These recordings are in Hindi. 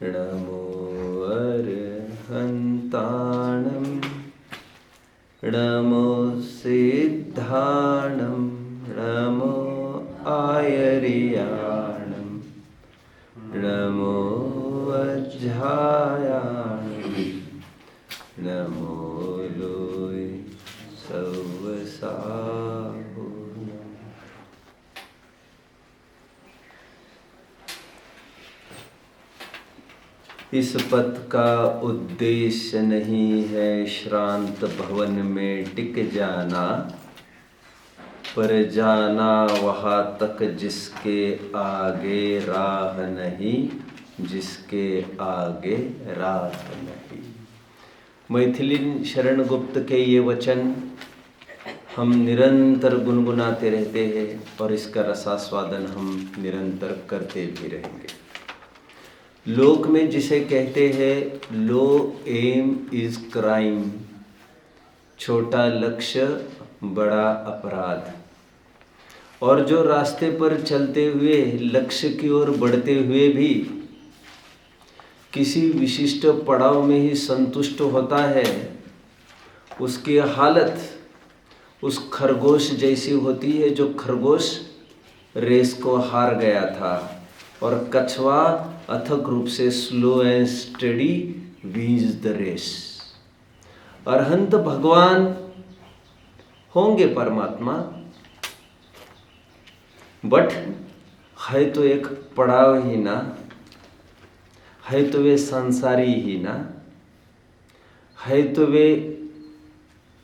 नमो अर्हन्ताणं नमो सिद्धाणं नमो आयर्याणं नमो वज्रायाणं नमो लोय सवसाहु। इस पथ का उद्देश्य नहीं है श्रांत भवन में टिक जाना, पर जाना वहाँ तक जिसके आगे राह नहीं, जिसके आगे राह नहीं। मैथिली शरण गुप्त के ये वचन हम निरंतर गुनगुनाते रहते हैं और इसका रसास्वादन हम निरंतर करते भी रहेंगे। लोक में जिसे कहते हैं लो एम इज क्राइम, छोटा लक्ष्य बड़ा अपराध। और जो रास्ते पर चलते हुए लक्ष्य की ओर बढ़ते हुए भी किसी विशिष्ट पड़ाव में ही संतुष्ट होता है, उसकी हालत उस खरगोश जैसी होती है जो खरगोश रेस को हार गया था और कछुआ अथक रूप से slow and steady wins the race. अरहंत भगवान होंगे परमात्मा, बट है तो एक पड़ाव ही ना, है तो वे संसारी ही ना, है तो वे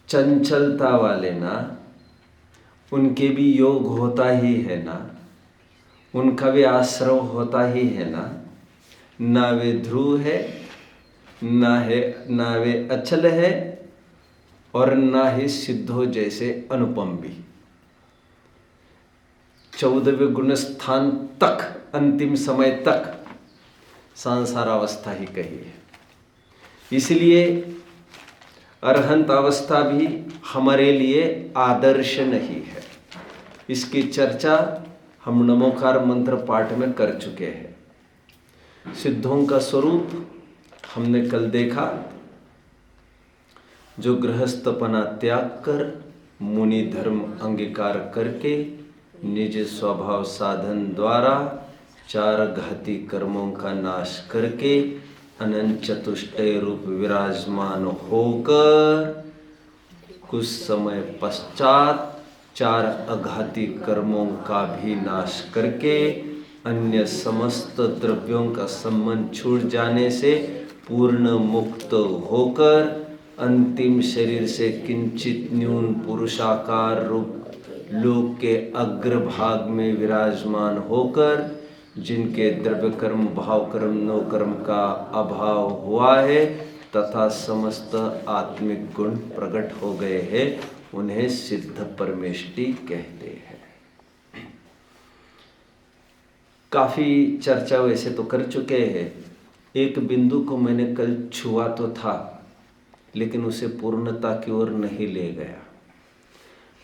चंचलता वाले ना, उनके भी योग होता ही है ना, उनका भी आश्रव होता ही है ना वे ध्रुव है, ना वे अचल है और ना ही सिद्धो जैसे अनुपम भी। 14वें गुण स्थान तक, अंतिम समय तक संसार अवस्था ही कही है। इसलिए अरहंत अवस्था भी हमारे लिए आदर्श नहीं है। इसकी चर्चा हम नमोकार मंत्र पाठ में कर चुके हैं। सिद्धों का स्वरूप हमने कल देखा, जो गृहस्थपना त्याग कर मुनि धर्म अंगीकार करके निज स्वभाव साधन द्वारा चार घाती कर्मों का नाश करके अनंत चतुष्टय रूप विराजमान होकर कुछ समय पश्चात चार अघाती कर्मों का भी नाश करके अन्य समस्त द्रव्यों का संबंध छूट जाने से पूर्ण मुक्त होकर अंतिम शरीर से किंचित न्यून पुरुषाकार रूप लोक के अग्रभाग में विराजमान होकर जिनके द्रव्य कर्म भाव कर्म नो कर्म का अभाव हुआ है तथा समस्त आत्मिक गुण प्रकट हो गए हैं, उन्हें सिद्ध परमेष्टि कहते हैं। काफी चर्चा वैसे तो कर चुके हैं। एक बिंदु को मैंने कल छुआ तो था, लेकिन उसे पूर्णता की ओर नहीं ले गया।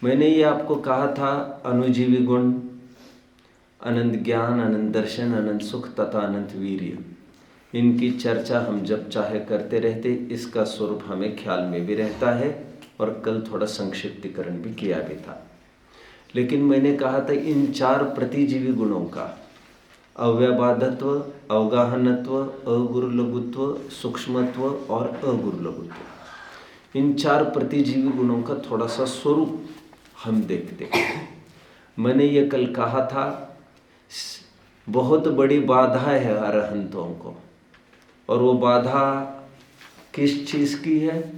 मैंने ये आपको कहा था, अनुजीवी गुण, अनंत ज्ञान, अनंत दर्शन, अनंत सुख तथा अनंत वीर्य, इनकी चर्चा हम जब चाहे करते रहते। इसका स्वरूप हमें ख्याल में भी रहता है और कल थोड़ा संक्षिप्तीकरण भी किया भी था। लेकिन मैंने कहा था इन चार प्रतिजीवी गुणों का अव्यबाधत्व, अवगाहनत्व, अगुरुलघुत्व, सूक्ष्मत्व और अगुरुलघुत्व, इन चार प्रतिजीवी गुणों का थोड़ा सा स्वरूप हम देखते हैं। मैंने ये कल कहा था, बहुत बड़ी बाधा है अरहंतों को, और वो बाधा किस चीज़ की है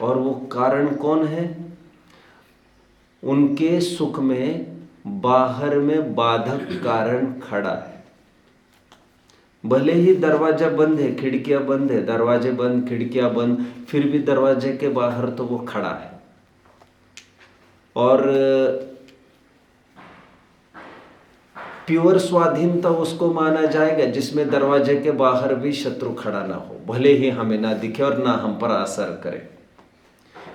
और वो कारण कौन है? उनके सुख में बाहर में बाधक कारण खड़ा है। भले ही दरवाजा बंद है, खिड़कियां बंद है, दरवाजे बंद, खिड़कियां बंद, फिर भी दरवाजे के बाहर तो वो खड़ा है। और प्योर स्वाधीनता उसको माना जाएगा जिसमें दरवाजे के बाहर भी शत्रु खड़ा ना हो, भले ही हमें ना दिखे और ना हम पर असर करे।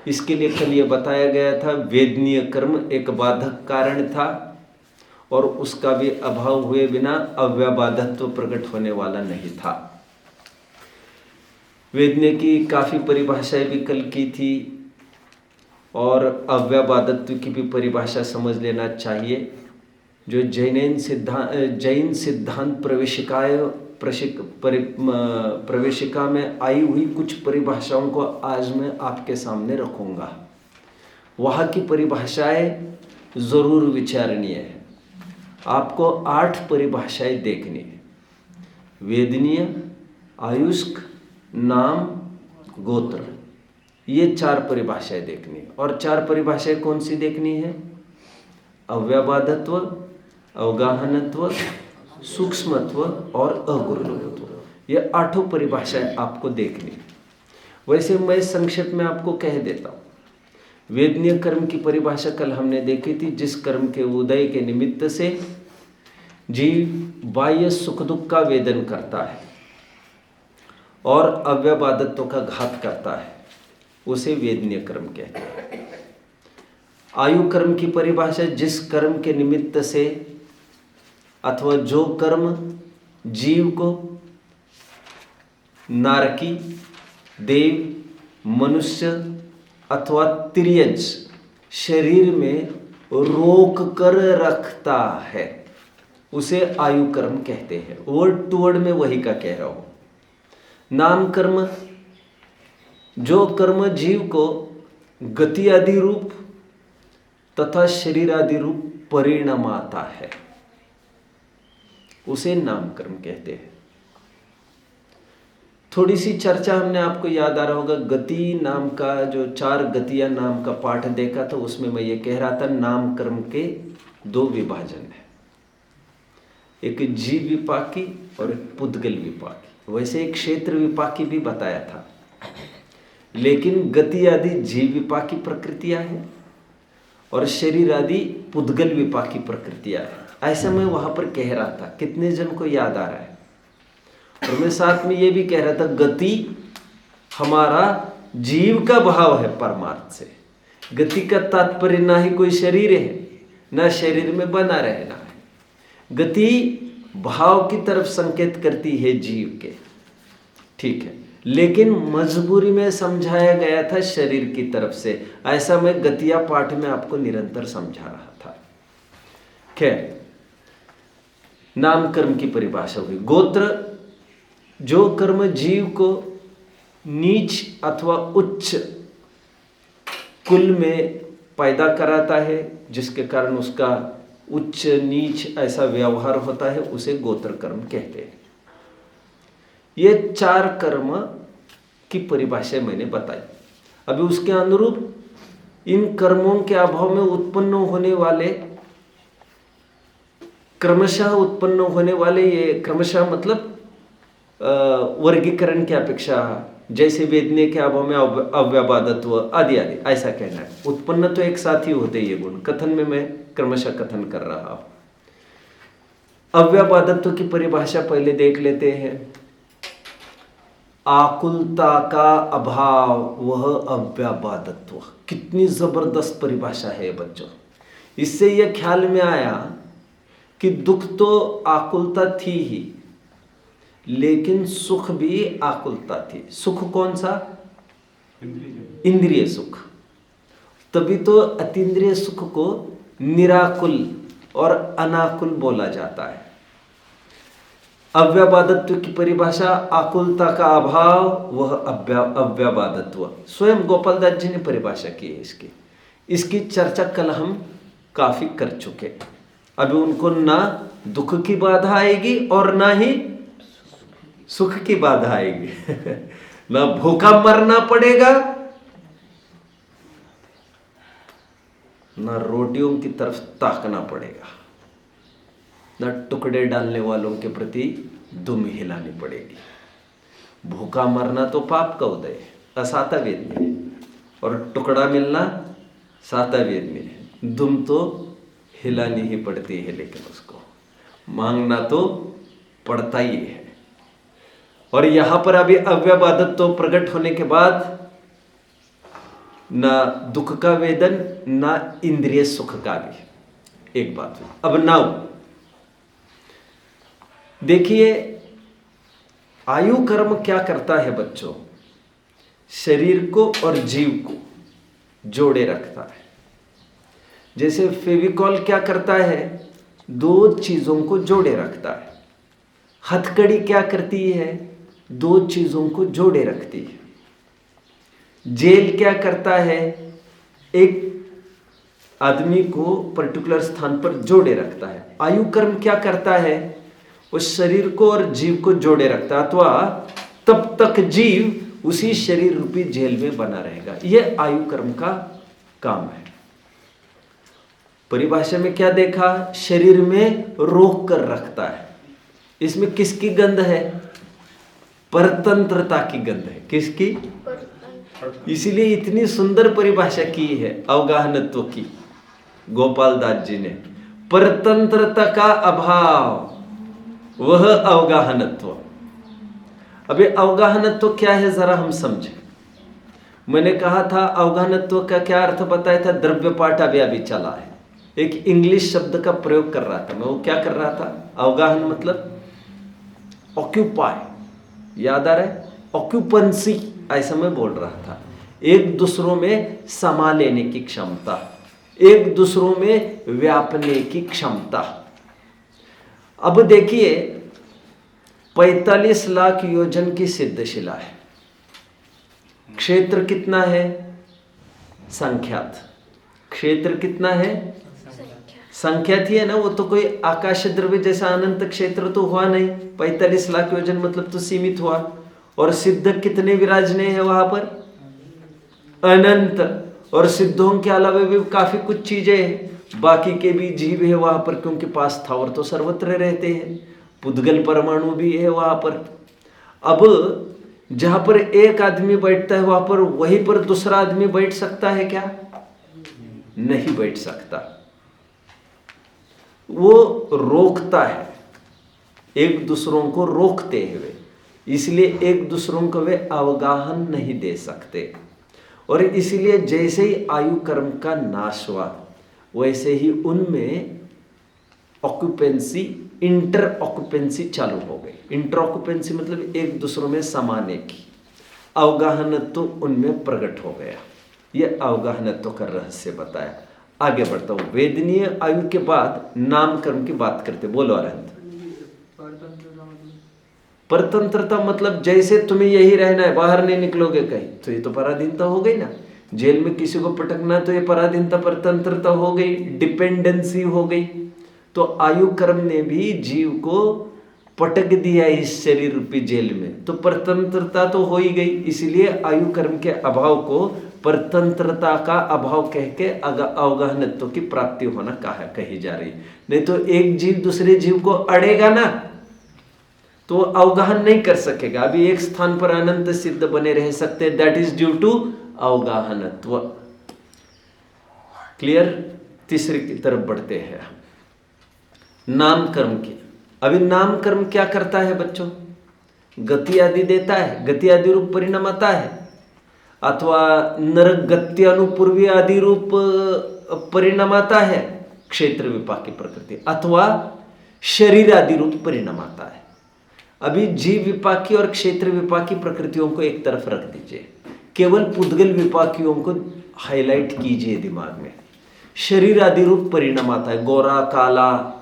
इसके लिए कल ये बताया गया था, वेदनीय कर्म एक बाधक कारण था और उसका भी अभाव हुए बिना अव्यबाधत्व प्रकट होने वाला नहीं था। वेद ने की काफ़ी परिभाषाएं भी कल की थी और अव्यबाधत्व की भी परिभाषा समझ लेना चाहिए। जो जैन सिद्धांत प्रवेशिका में आई हुई कुछ परिभाषाओं को आज मैं आपके सामने रखूँगा। वहाँ की परिभाषाएं ज़रूर विचारणीय है। आपको 8 परिभाषाएं देखनी है। वेदनीय, आयुष्क, नाम, गोत्र, ये 4 परिभाषाएं देखनी है। और 4 परिभाषाएं कौन सी देखनी है? अव्यबाधत्व, अवगाहनत्व, सूक्ष्मत्व और अगुरुत्व। ये 8 परिभाषाएं आपको देखनी है। वैसे मैं संक्षेप में आपको कह देता हूँ। वेदनीय कर्म की परिभाषा कल हमने देखी थी, जिस कर्म के उदय के निमित्त से जीव बाह्य सुख दुख का वेदन करता है और अव्यबाधत्व का घात करता है, उसे वेदनीय कर्म कहते हैं। आयु कर्म की परिभाषा जिस कर्म के निमित्त से अथवा जो कर्म जीव को नारकी, देव, मनुष्य अथवा तिर्यज शरीर में रोक कर रखता है, उसे आयु कर्म कहते हैं। वर्ड टू वर्ड में वही का कह रहा हूँ। नाम कर्म, जो कर्म जीव को गति आदि रूप तथा शरीर आदि रूप परिणाम आता है, उसे नाम कर्म कहते हैं। थोड़ी सी चर्चा हमने आपको याद आ रहा होगा, गति नाम का जो 4 गतियां नाम का पाठ देखा, तो उसमें मैं ये कह रहा था नाम कर्म के 2 विभाजन है, एक जीव विपाकी और एक पुद्गल विपाकी। वैसे एक क्षेत्र विपाकी भी बताया था, लेकिन गति आदि जीव विपाकी प्रकृतियां हैं और शरीर आदि पुद्गल विपाकी प्रकृतियां हैं। ऐसा मैं वहां पर कह रहा था। कितने जन को याद आ रहा है? और मैं साथ में ये भी कह रहा था, गति हमारा जीव का भाव है परमार्थ से। गति का तात्पर्य ना ही कोई शरीर है, ना शरीर में बना रहना है। गति भाव की तरफ संकेत करती है जीव के, ठीक है, लेकिन मजबूरी में समझाया गया था शरीर की तरफ से। ऐसा मैं गतिया पाठ में आपको निरंतर समझा रहा था। खैर, नाम कर्म की परिभाषा हुई। गोत्र, जो कर्म जीव को नीच अथवा उच्च कुल में पैदा कराता है, जिसके कारण उसका उच्च नीच ऐसा व्यवहार होता है, उसे गोत्र कर्म कहते हैं। ये 4 कर्म की परिभाषा मैंने बताई। अभी उसके अनुरूप इन कर्मों के अभाव में उत्पन्न होने वाले, क्रमशः उत्पन्न होने वाले, ये क्रमशः मतलब वर्गीकरण की अपेक्षा, जैसे वेदनीय के अभाव में अव्यबाधत्व आदि आदि, ऐसा कहना है। उत्पन्न तो एक साथ ही होते ये गुण, कथन में मैं क्रमशः कथन कर रहा हूं। अव्यबाधत्व की परिभाषा पहले देख लेते हैं। आकुलता का अभाव, वह अव्यबाधत्व। कितनी जबरदस्त परिभाषा है बच्चों। इससे यह ख्याल में आया कि दुख तो आकुलता थी ही, लेकिन सुख भी आकुलता थी। सुख कौन सा? इंद्रिय सुख। तभी तो अतीन्द्रिय सुख को निराकुल और अनाकुल बोला जाता है। अव्यबाधत्व की परिभाषा, आकुलता का अभाव, वह अव्यबाधत्व। स्वयं गोपाल दास जी ने परिभाषा की है इसकी। इसकी चर्चा कल हम काफी कर चुके। अभी उनको ना दुख की बाधा आएगी और ना ही सुख की बाधा आएगी। ना भूखा मरना पड़ेगा, ना रोटियों की तरफ ताकना पड़ेगा, ना टुकड़े डालने वालों के प्रति दुम हिलानी पड़ेगी। भूखा मरना तो पाप का उदय है, असाता वेद में है, और टुकड़ा मिलना साता वेद में है। दुम तो हिलानी ही पड़ती है, लेकिन उसको मांगना तो पड़ता ही है। और यहां पर अभी अव्यबाधत्व तो प्रकट होने के बाद ना दुख का वेदन, ना इंद्रिय सुख का भी। एक बात हुई। अब नाउ देखिए, आयु कर्म क्या करता है बच्चों, शरीर को और जीव को जोड़े रखता है। जैसे फेविकॉल क्या करता है, दो चीजों को जोड़े रखता है। हथकड़ी क्या करती है, दो चीजों को जोड़े रखती है। जेल क्या करता है, एक आदमी को पर्टिकुलर स्थान पर जोड़े रखता है। आयु कर्म क्या करता है, उस शरीर को और जीव को जोड़े रखता है, अथवा तब तक जीव उसी शरीर रूपी जेल में बना रहेगा। यह आयु कर्म का काम है। परिभाषा में क्या देखा, शरीर में रोक कर रखता है। इसमें किसकी गंध है, परतंत्रता की गंध है। किसकी, इसीलिए इतनी सुंदर परिभाषा की है अवगाहनत्व की गोपाल दास जी ने। परतंत्रता का अभाव वह अवगाहनत्व। अभी अवगाहनत्व क्या है जरा हम समझें। मैंने कहा था अवगाहनत्व का क्या अर्थ बताया था, द्रव्य पाठ अभी चला है। एक इंग्लिश शब्द का प्रयोग कर रहा था मैं, वो क्या कर रहा था, अवगाहन मतलब ऑक्यूपाई, याद आ रहा है, ऑक्यूपेंसी, ऐसा मैं बोल रहा था। एक दूसरों में समा लेने की क्षमता, एक दूसरों में व्यापने की क्षमता। अब देखिए 45 लाख योजन की सिद्धशिला है। क्षेत्र कितना है, संख्यात। क्षेत्र कितना है, संख्यात ही है ना, वो तो कोई आकाश द्रव्य जैसा अनंत क्षेत्र तो हुआ नहीं। 45 लाख योजन मतलब तो सीमित हुआ। और सिद्ध कितने विराजने हैं वहां पर, अनंत। और सिद्धों के अलावा भी काफी कुछ चीजें हैं, बाकी के भी जीव है वहां पर, क्योंकि पास स्थावर तो सर्वत्र रहते हैं। पुद्गल परमाणु भी है वहां पर। अब जहां पर एक आदमी बैठता है वहां पर वहीं पर दूसरा आदमी बैठ सकता है क्या, नहीं बैठ सकता। वो रोकता है, एक दूसरों को रोकते हुए, इसलिए एक दूसरों को वे अवगाहन नहीं दे सकते। और इसलिए जैसे ही आयु कर्म का नाश हुआ वैसे ही उनमें ऑक्यूपेंसी, इंटर ऑक्यूपेंसी चालू हो गई। इंटर ऑक्यूपेंसी मतलब एक दूसरों में समाने की। अवगाहनत्व उनमें प्रकट हो गया। यह अवगाहनत्व का रहस्य बताया। आगे बढ़ता हूं। वेदनीय आयु के बाद नाम कर्म की बात करते। बोलो अरविंद। परतंत्रता मतलब जैसे तुम्हें यही रहना है, बाहर नहीं निकलोगे कहीं, तो ये तो पराधीनता हो गई ना। जेल में किसी को पटकना तो ये पराधीनता, परतंत्रता हो गई, डिपेंडेंसी हो गई। तो आयु कर्म ने भी जीव को पटक दिया इस शरीर रूपी जेल में, तो परतंत्रता तो हो ही गई। इसलिए आयु कर्म के अभाव को परतंत्रता का अभाव कह के अवगाहनत्व की प्राप्ति होना कही जा रही। नहीं तो एक जीव दूसरे जीव को अड़ेगा ना तो अवगाहन नहीं कर सकेगा। अभी एक स्थान पर अनंत सिद्ध बने रह सकते, दैट इज ड्यू टू अवगाहनत्व। क्लियर। तीसरे की तरफ बढ़ते हैं, नाम कर्म के। अभी नाम कर्म क्या करता है बच्चों, गति आदि देता है, गति आदि रूप परिणाम आता है, अथवा नरक गति अनुपूर्वी आदि रूप परिणाम आता है, क्षेत्र विपाकी प्रकृति, अथवा शरीर आदि रूप परिणाम आता है। अभी जीव विपाकी और क्षेत्र विपाकी प्रकृतियों को एक तरफ रख दीजिए, केवल पुद्गल विपाकियों को हाईलाइट कीजिए दिमाग में। शरीर आदि रूप परिणाम आता है, गोरा काला,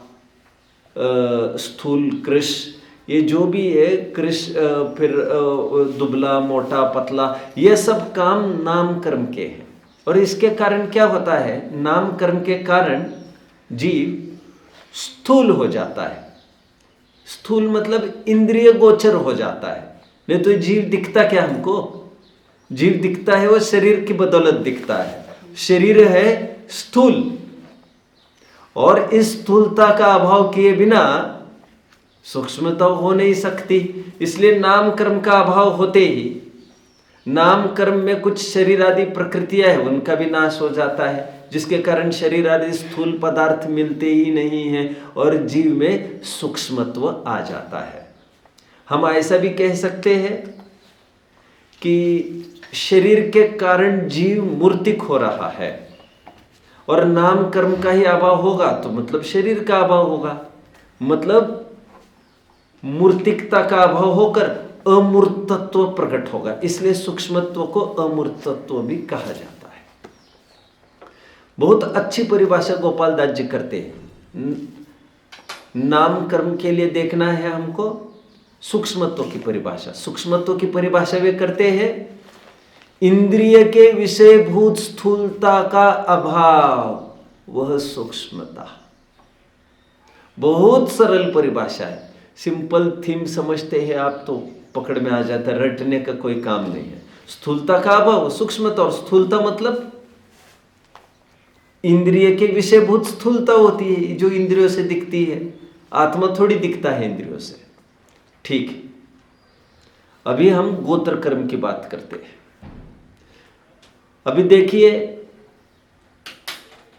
स्थूल कृश, ये जो भी है, कृश, फिर दुबला मोटा पतला, ये सब काम नाम कर्म के हैं। और इसके कारण क्या होता है, नाम कर्म के कारण जीव स्थूल हो जाता है। स्थूल मतलब इंद्रिय गोचर हो जाता है। नहीं तो जीव दिखता क्या हमको, जीव दिखता है वो शरीर की बदौलत दिखता है। शरीर है स्थूल, और इस स्थूलता का अभाव किए बिना सूक्ष्मता हो नहीं सकती। इसलिए नाम कर्म का अभाव होते ही नाम कर्म में कुछ शरीर आदि प्रकृतियां हैं, उनका भी नाश हो जाता है, जिसके कारण शरीर आदि स्थूल पदार्थ मिलते ही नहीं हैं और जीव में सूक्ष्मत्व आ जाता है। हम ऐसा भी कह सकते हैं कि शरीर के कारण जीव मूर्तिक हो रहा है, और नाम कर्म का ही अभाव होगा तो मतलब शरीर का अभाव होगा, मतलब मूर्तिकता का अभाव होकर अमूर्तत्व प्रकट होगा। इसलिए सूक्ष्मत्व को अमूर्तत्व भी कहा जाता है। बहुत अच्छी परिभाषा गोपाल दास जी करते हैं। नाम कर्म के लिए देखना है हमको सूक्ष्मत्व की परिभाषा। सूक्ष्मत्व की परिभाषा वे करते हैं, इंद्रिय के विषयभूत स्थूलता का अभाव वह सूक्ष्मता। बहुत सरल परिभाषा है, सिंपल थीम समझते हैं आप तो पकड़ में आ जाता है, रटने का कोई काम नहीं है। स्थूलता का अभाव स्थूलता, और स्थूलता मतलब इंद्रिय के विषयभूत स्थूलता होती है जो इंद्रियों से दिखती है। आत्मा थोड़ी दिखता है इंद्रियों से। ठीक, अभी हम गोत्र कर्म की बात करते हैं। अभी देखिए,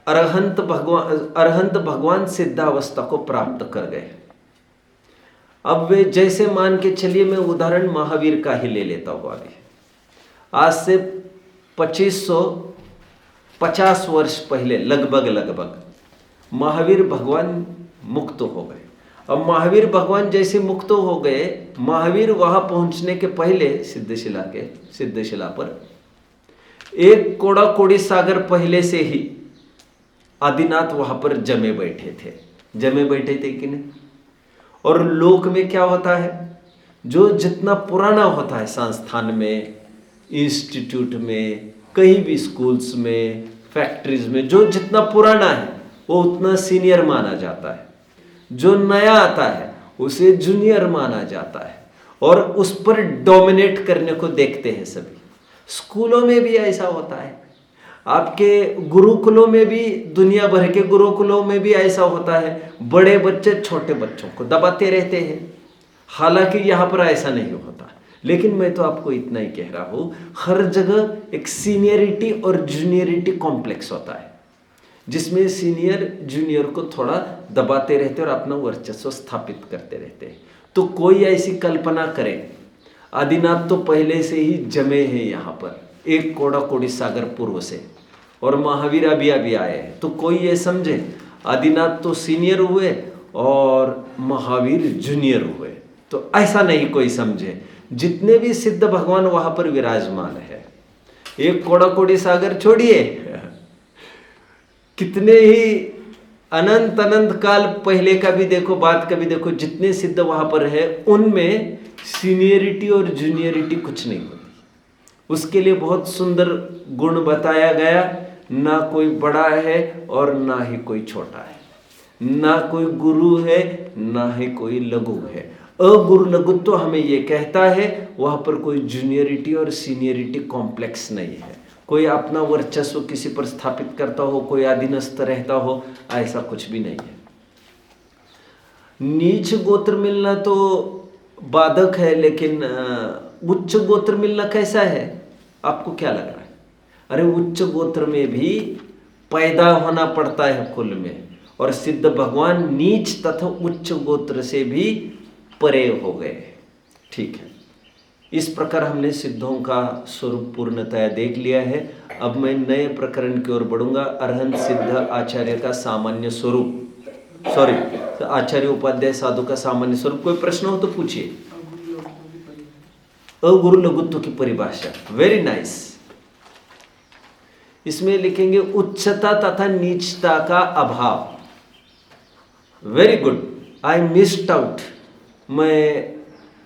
अरहंत भगवान सिद्धावस्था को प्राप्त कर गए। अब वे जैसे मान के चलिए, मैं उदाहरण महावीर का ही ले लेता हूं। अभी आज से 2550 वर्ष पहले लगभग महावीर भगवान मुक्त हो गए। अब महावीर भगवान जैसे मुक्त हो गए, महावीर वहां पहुंचने के पहले सिद्धशिला पर एक कोड़ा कोड़ी सागर पहले से ही आदिनाथ वहां पर जमे बैठे थे कि नहीं। और लोक में क्या होता है, जो जितना पुराना होता है संस्थान में, इंस्टीट्यूट में, कहीं भी स्कूल्स में, फैक्ट्रीज में, जो जितना पुराना है वो उतना सीनियर माना जाता है। जो नया आता है उसे जूनियर माना जाता है और उस पर डोमिनेट करने को देखते हैं सभी। स्कूलों में भी ऐसा होता है, आपके गुरुकुलों में भी, दुनिया भर के गुरुकुलों में भी ऐसा होता है। बड़े बच्चे छोटे बच्चों को दबाते रहते हैं। हालांकि यहाँ पर ऐसा नहीं होता, लेकिन मैं तो आपको इतना ही कह रहा हूँ, हर जगह एक सीनियरिटी और जूनियरिटी कॉम्प्लेक्स होता है, जिसमें सीनियर जूनियर को थोड़ा दबाते रहते हैं और अपना वर्चस्व स्थापित करते रहते हैं। तो कोई ऐसी कल्पना करे, आदिनाथ तो पहले से ही जमे हैं यहाँ पर, एक कोड़ा कोड़ी सागर पूर्व से, और महावीर अभी आए हैं। तो कोई ये समझे आदिनाथ तो सीनियर हुए और महावीर जूनियर हुए, तो ऐसा नहीं कोई समझे। जितने भी सिद्ध भगवान वहां पर विराजमान है, एक कोड़ा कोड़ी सागर छोड़िए, कितने ही अनंत काल पहले का भी देखो, बात का भी देखो, जितने सिद्ध वहां पर है उनमें सीनियरिटी और जूनियरिटी कुछ नहीं होती। उसके लिए बहुत सुंदर गुण बताया गया, ना कोई बड़ा है और ना ही कोई छोटा है, ना कोई गुरु है ना ही कोई लघु है। अगुरु लघुत्व तो हमें ये कहता है, वहां पर कोई जूनियरिटी और सीनियरिटी कॉम्प्लेक्स नहीं है। कोई अपना वर्चस्व किसी पर स्थापित करता हो, कोई अधीनस्थ रहता हो, ऐसा कुछ भी नहीं है। नीच गोत्र मिलना तो बाधक है, लेकिन उच्च गोत्र मिलना कैसा है, आपको क्या लग रहा है? अरे उच्च गोत्र में भी पैदा होना पड़ता है कुल में, और सिद्ध भगवान नीच तथा उच्च गोत्र से भी परे हो गए। ठीक है, इस प्रकार हमने सिद्धों का स्वरूप पूर्णतया देख लिया है। अब मैं नए प्रकरण की ओर बढ़ूंगा, अरहंत सिद्ध आचार्य का सामान्य स्वरूप, आचार्य उपाध्याय साधु का सामान्य स्वरूप। कोई प्रश्न हो तो पूछिए। अगुरु लघुत्व की परिभाषा, वेरी नाइस। इसमें लिखेंगे उच्चता तथा नीचता का अभाव। Very good, I missed out, मैं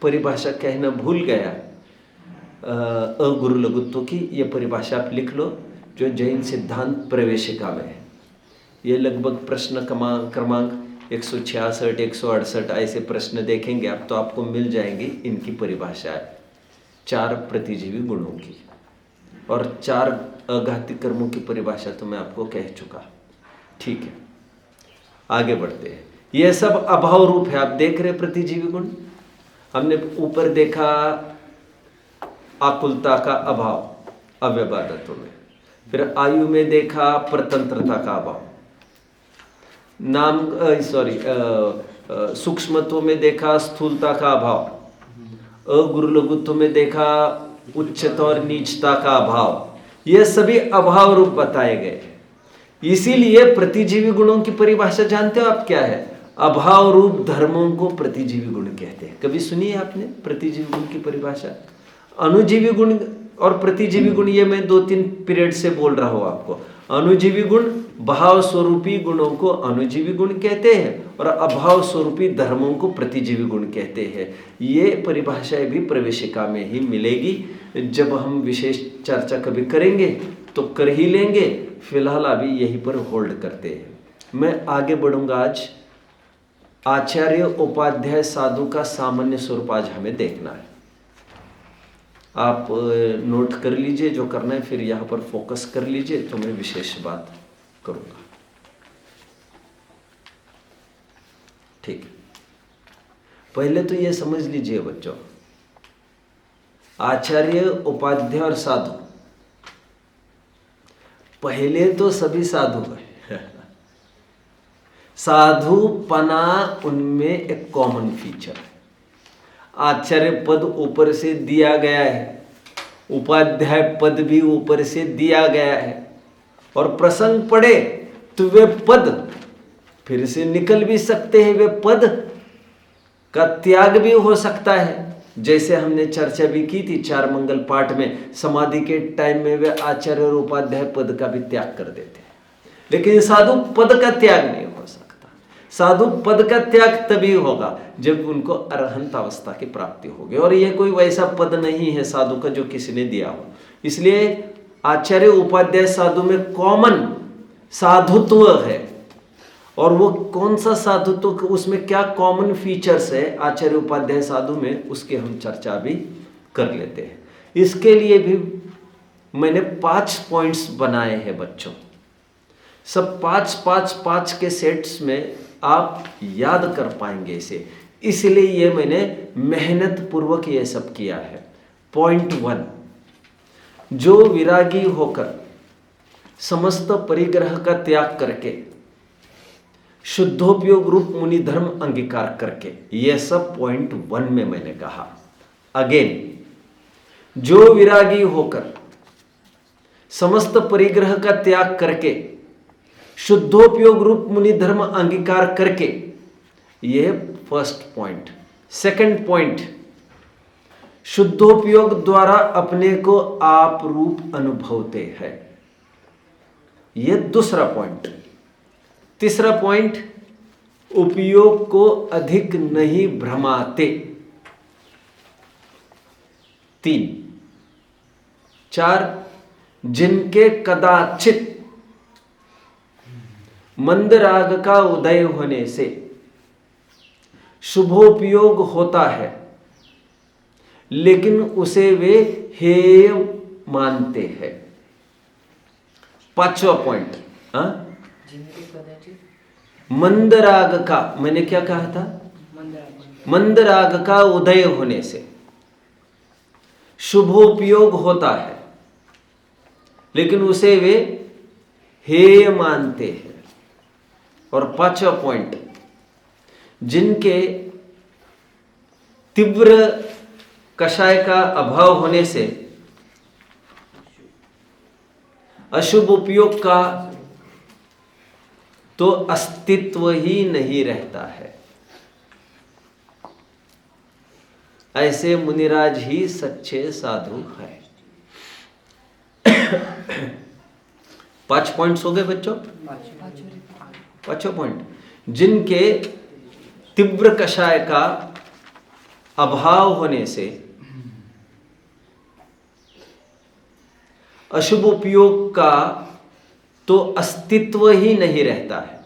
परिभाषा कहना भूल गया। अगुरु लघुत्व की ये परिभाषा आप लिख लो, जो जैन सिद्धांत प्रवेशिका में है। ये लगभग प्रश्न क्रमांक 166, 168 ऐसे प्रश्न देखेंगे आप तो आपको मिल जाएंगी इनकी परिभाषाएं। 4 प्रतिजीवी गुणों की और 4 अघाती कर्मों की परिभाषा तो मैं आपको कह चुका। ठीक है, आगे बढ़ते हैं। यह सब अभाव रूप है। आप देख रहे प्रतिजीवी गुण, हमने ऊपर देखा आकुलता का अभाव अव्यबादत्व में, फिर आयु में देखा परतंत्रता का अभाव, सूक्ष्मत्व में देखा स्थूलता का अभाव, अगुरु लघुत्व में देखा उच्चता और नीचता का अभाव। यह सभी अभाव रूप बताए गए। इसीलिए प्रतिजीवी गुणों की परिभाषा जानते हो आप क्या है? अभाव रूप धर्मों को प्रतिजीवी गुण कहते हैं। कभी सुनिए आपने प्रतिजीवी गुण की परिभाषा? अणुजीवी गुण और प्रतिजीवी गुण, ये मैं 2-3 पीरियड से बोल रहा हूं आपको। अणुजीवी गुण, भाव स्वरूपी गुणों को अणुजीवी गुण कहते हैं और अभाव स्वरूपी धर्मों को प्रतिजीवी गुण कहते हैं। ये परिभाषाएं भी प्रवेशिका में ही मिलेगी। जब हम विशेष चर्चा कभी करेंगे तो कर ही लेंगे, फिलहाल अभी यहीं पर होल्ड करते हैं। मैं आगे बढ़ूंगा। आज आचार्य उपाध्याय साधु का सामान्य स्वरूप आज हमें देखना है। आप नोट कर लीजिए जो करना है, फिर यहाँ पर फोकस कर लीजिए तो मैं विशेष बात करूँगा। ठीक है, पहले तो ये समझ लीजिए बच्चों, आचार्य उपाध्याय और साधु, पहले तो सभी साधु है। साधुपना उनमें एक कॉमन फीचर है। आचार्य पद ऊपर से दिया गया है, उपाध्याय पद भी ऊपर से दिया गया है, और प्रसंग पड़े तो वे पद फिर से निकल भी सकते हैं, वे पद का त्याग भी हो सकता है। जैसे हमने चर्चा भी की थी 4 मंगल पाठ में, समाधि के टाइम में वे आचार्य और उपाध्याय पद का भी त्याग कर देते हैं, लेकिन साधु पद का त्याग नहीं हो सकता। साधु पद का त्याग तभी होगा जब उनको अरहंत अवस्था की प्राप्ति होगी, और ये कोई वैसा पद नहीं है साधु का जो किसी ने दिया हो। इसलिए आचार्य उपाध्याय साधु में कॉमन साधुत्व है। और वो कौन सा साधुत्व, उसमें क्या कॉमन फीचर्स है आचार्य उपाध्याय साधु में, उसके हम चर्चा भी कर लेते हैं। इसके लिए भी मैंने 5 पॉइंट्स बनाए हैं बच्चों। सब 5-5-5 के सेट्स में आप याद कर पाएंगे इसे, इसलिए ये मैंने मेहनत पूर्वक ये सब किया है। पॉइंट 1, जो विरागी होकर समस्त परिग्रह का त्याग करके शुद्धोपयोग रूप मुनि धर्म अंगीकार करके, यह सब पॉइंट 1 में मैंने कहा। अगेन, जो विरागी होकर समस्त परिग्रह का त्याग करके शुद्धोपयोग रूप मुनि धर्म अंगीकार करके, यह फर्स्ट पॉइंट। सेकंड पॉइंट, शुद्धोपयोग द्वारा अपने को आप रूप अनुभवते हैं, यह दूसरा पॉइंट। तीसरा पॉइंट, उपयोग को अधिक नहीं भ्रमाते। 3, 4, जिनके कदाचित मंदराग का उदय होने से शुभोपयोग होता है, लेकिन उसे वे हेय मानते हैं। 5वां पॉइंट, मंदराग का, मैंने क्या कहा था? मंदराग का उदय होने से शुभोपयोग होता है, लेकिन उसे वे हेय मानते हैं। और 5वां पॉइंट, जिनके तीव्र कषाय का अभाव होने से अशुभ उपयोग का तो अस्तित्व ही नहीं रहता है। ऐसे मुनिराज ही सच्चे साधु हैं। 5 पॉइंट्स हो गए बच्चों। 5वां पॉइंट, जिनके तीव्र कषाय का अभाव होने से अशुभ उपयोग का तो अस्तित्व ही नहीं रहता है।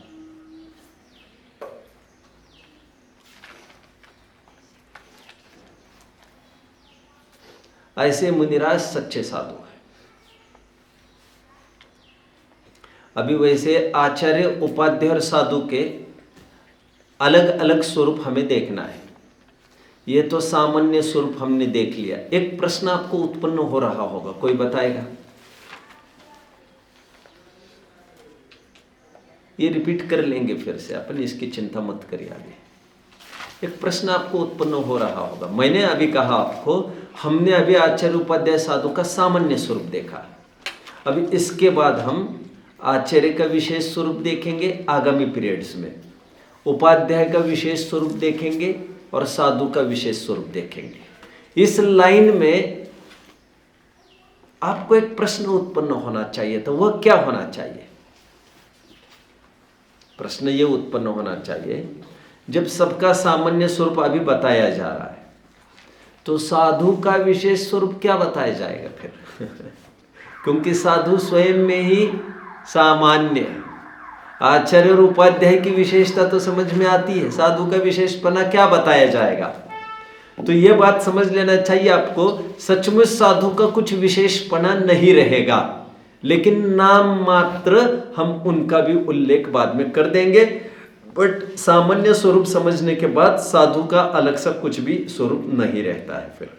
ऐसे मुनिराज सच्चे साधु हैं। अभी वैसे आचार्य उपाध्याय और साधु के अलग अलग स्वरूप हमें देखना है। ये तो सामान्य स्वरूप हमने देख लिया। एक प्रश्न आपको उत्पन्न हो रहा होगा, कोई बताएगा? ये रिपीट कर लेंगे फिर से अपन, इसकी चिंता मत करिए आगे। एक प्रश्न आपको उत्पन्न हो रहा होगा। मैंने अभी कहा आपको, हमने अभी आचार्य उपाध्याय साधु का सामान्य स्वरूप देखा। अभी इसके बाद हम आचार्य का विशेष स्वरूप देखेंगे आगामी पीरियड्स में, उपाध्याय का विशेष स्वरूप देखेंगे और साधु का विशेष स्वरूप देखेंगे। इस लाइन में आपको एक प्रश्न उत्पन्न होना चाहिए, तो वह क्या होना चाहिए? प्रश्न यह उत्पन्न होना चाहिए, जब सबका सामान्य स्वरूप अभी बताया जा रहा है तो साधु का विशेष स्वरूप क्या बताया जाएगा फिर? क्योंकि साधु स्वयं में ही सामान्य है। आचार्य और उपाध्याय की विशेषता तो समझ में आती है, साधु का विशेषपना क्या बताया जाएगा? तो यह बात समझ लेना चाहिए आपको, सचमुच साधु का कुछ विशेषपना नहीं रहेगा, लेकिन नाम मात्र हम उनका भी उल्लेख बाद में कर देंगे। बट सामान्य स्वरूप समझने के बाद साधु का अलग सा कुछ भी स्वरूप नहीं रहता है फिर।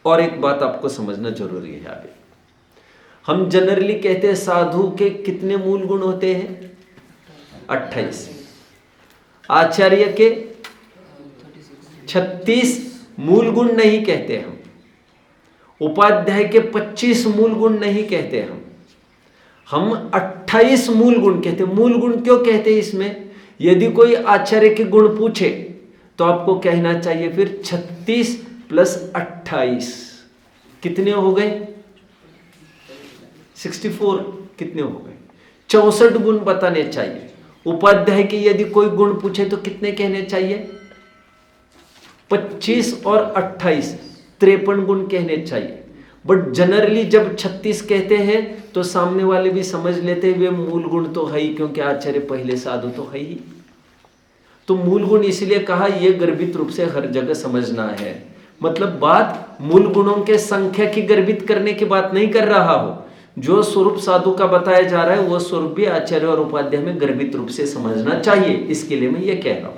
और एक बात आपको समझना जरूरी है, अभी हम जनरली कहते हैं साधु के कितने मूल गुण होते हैं? 28। आचार्य के 36 मूल गुण नहीं कहते हम। उपाध्याय के 25 मूल गुण नहीं कहते हम 28 मूल गुण कहते हैं। मूल गुण क्यों कहते हैं इसमें? यदि कोई आचार्य के गुण पूछे तो आपको कहना चाहिए फिर 36 + 28 कितने हो गए? 64 कितने हो गए? 64 गुण बताने चाहिए। उपाध्याय के यदि कोई गुण पूछे तो कितने कहने चाहिए? 25 और 28 53 गुण कहने चाहिए। बट जनरली जब 36 कहते हैं तो सामने वाले भी समझ लेते हैं वे मूल गुण तो है ही, क्योंकि आचार्य पहले साधु तो है ही। तो मूल गुण इसलिए कहा, यह गर्भित रूप से हर जगह समझना है। मतलब बात मूल गुणों के संख्या की गर्भित करने की बात नहीं कर रहा हो। जो स्वरूप साधु का बताया जा रहा है वह स्वरूप भी आचार्य और उपाध्याय में गर्भित रूप से समझना चाहिए, इसके लिए मैं ये कह रहा हूं।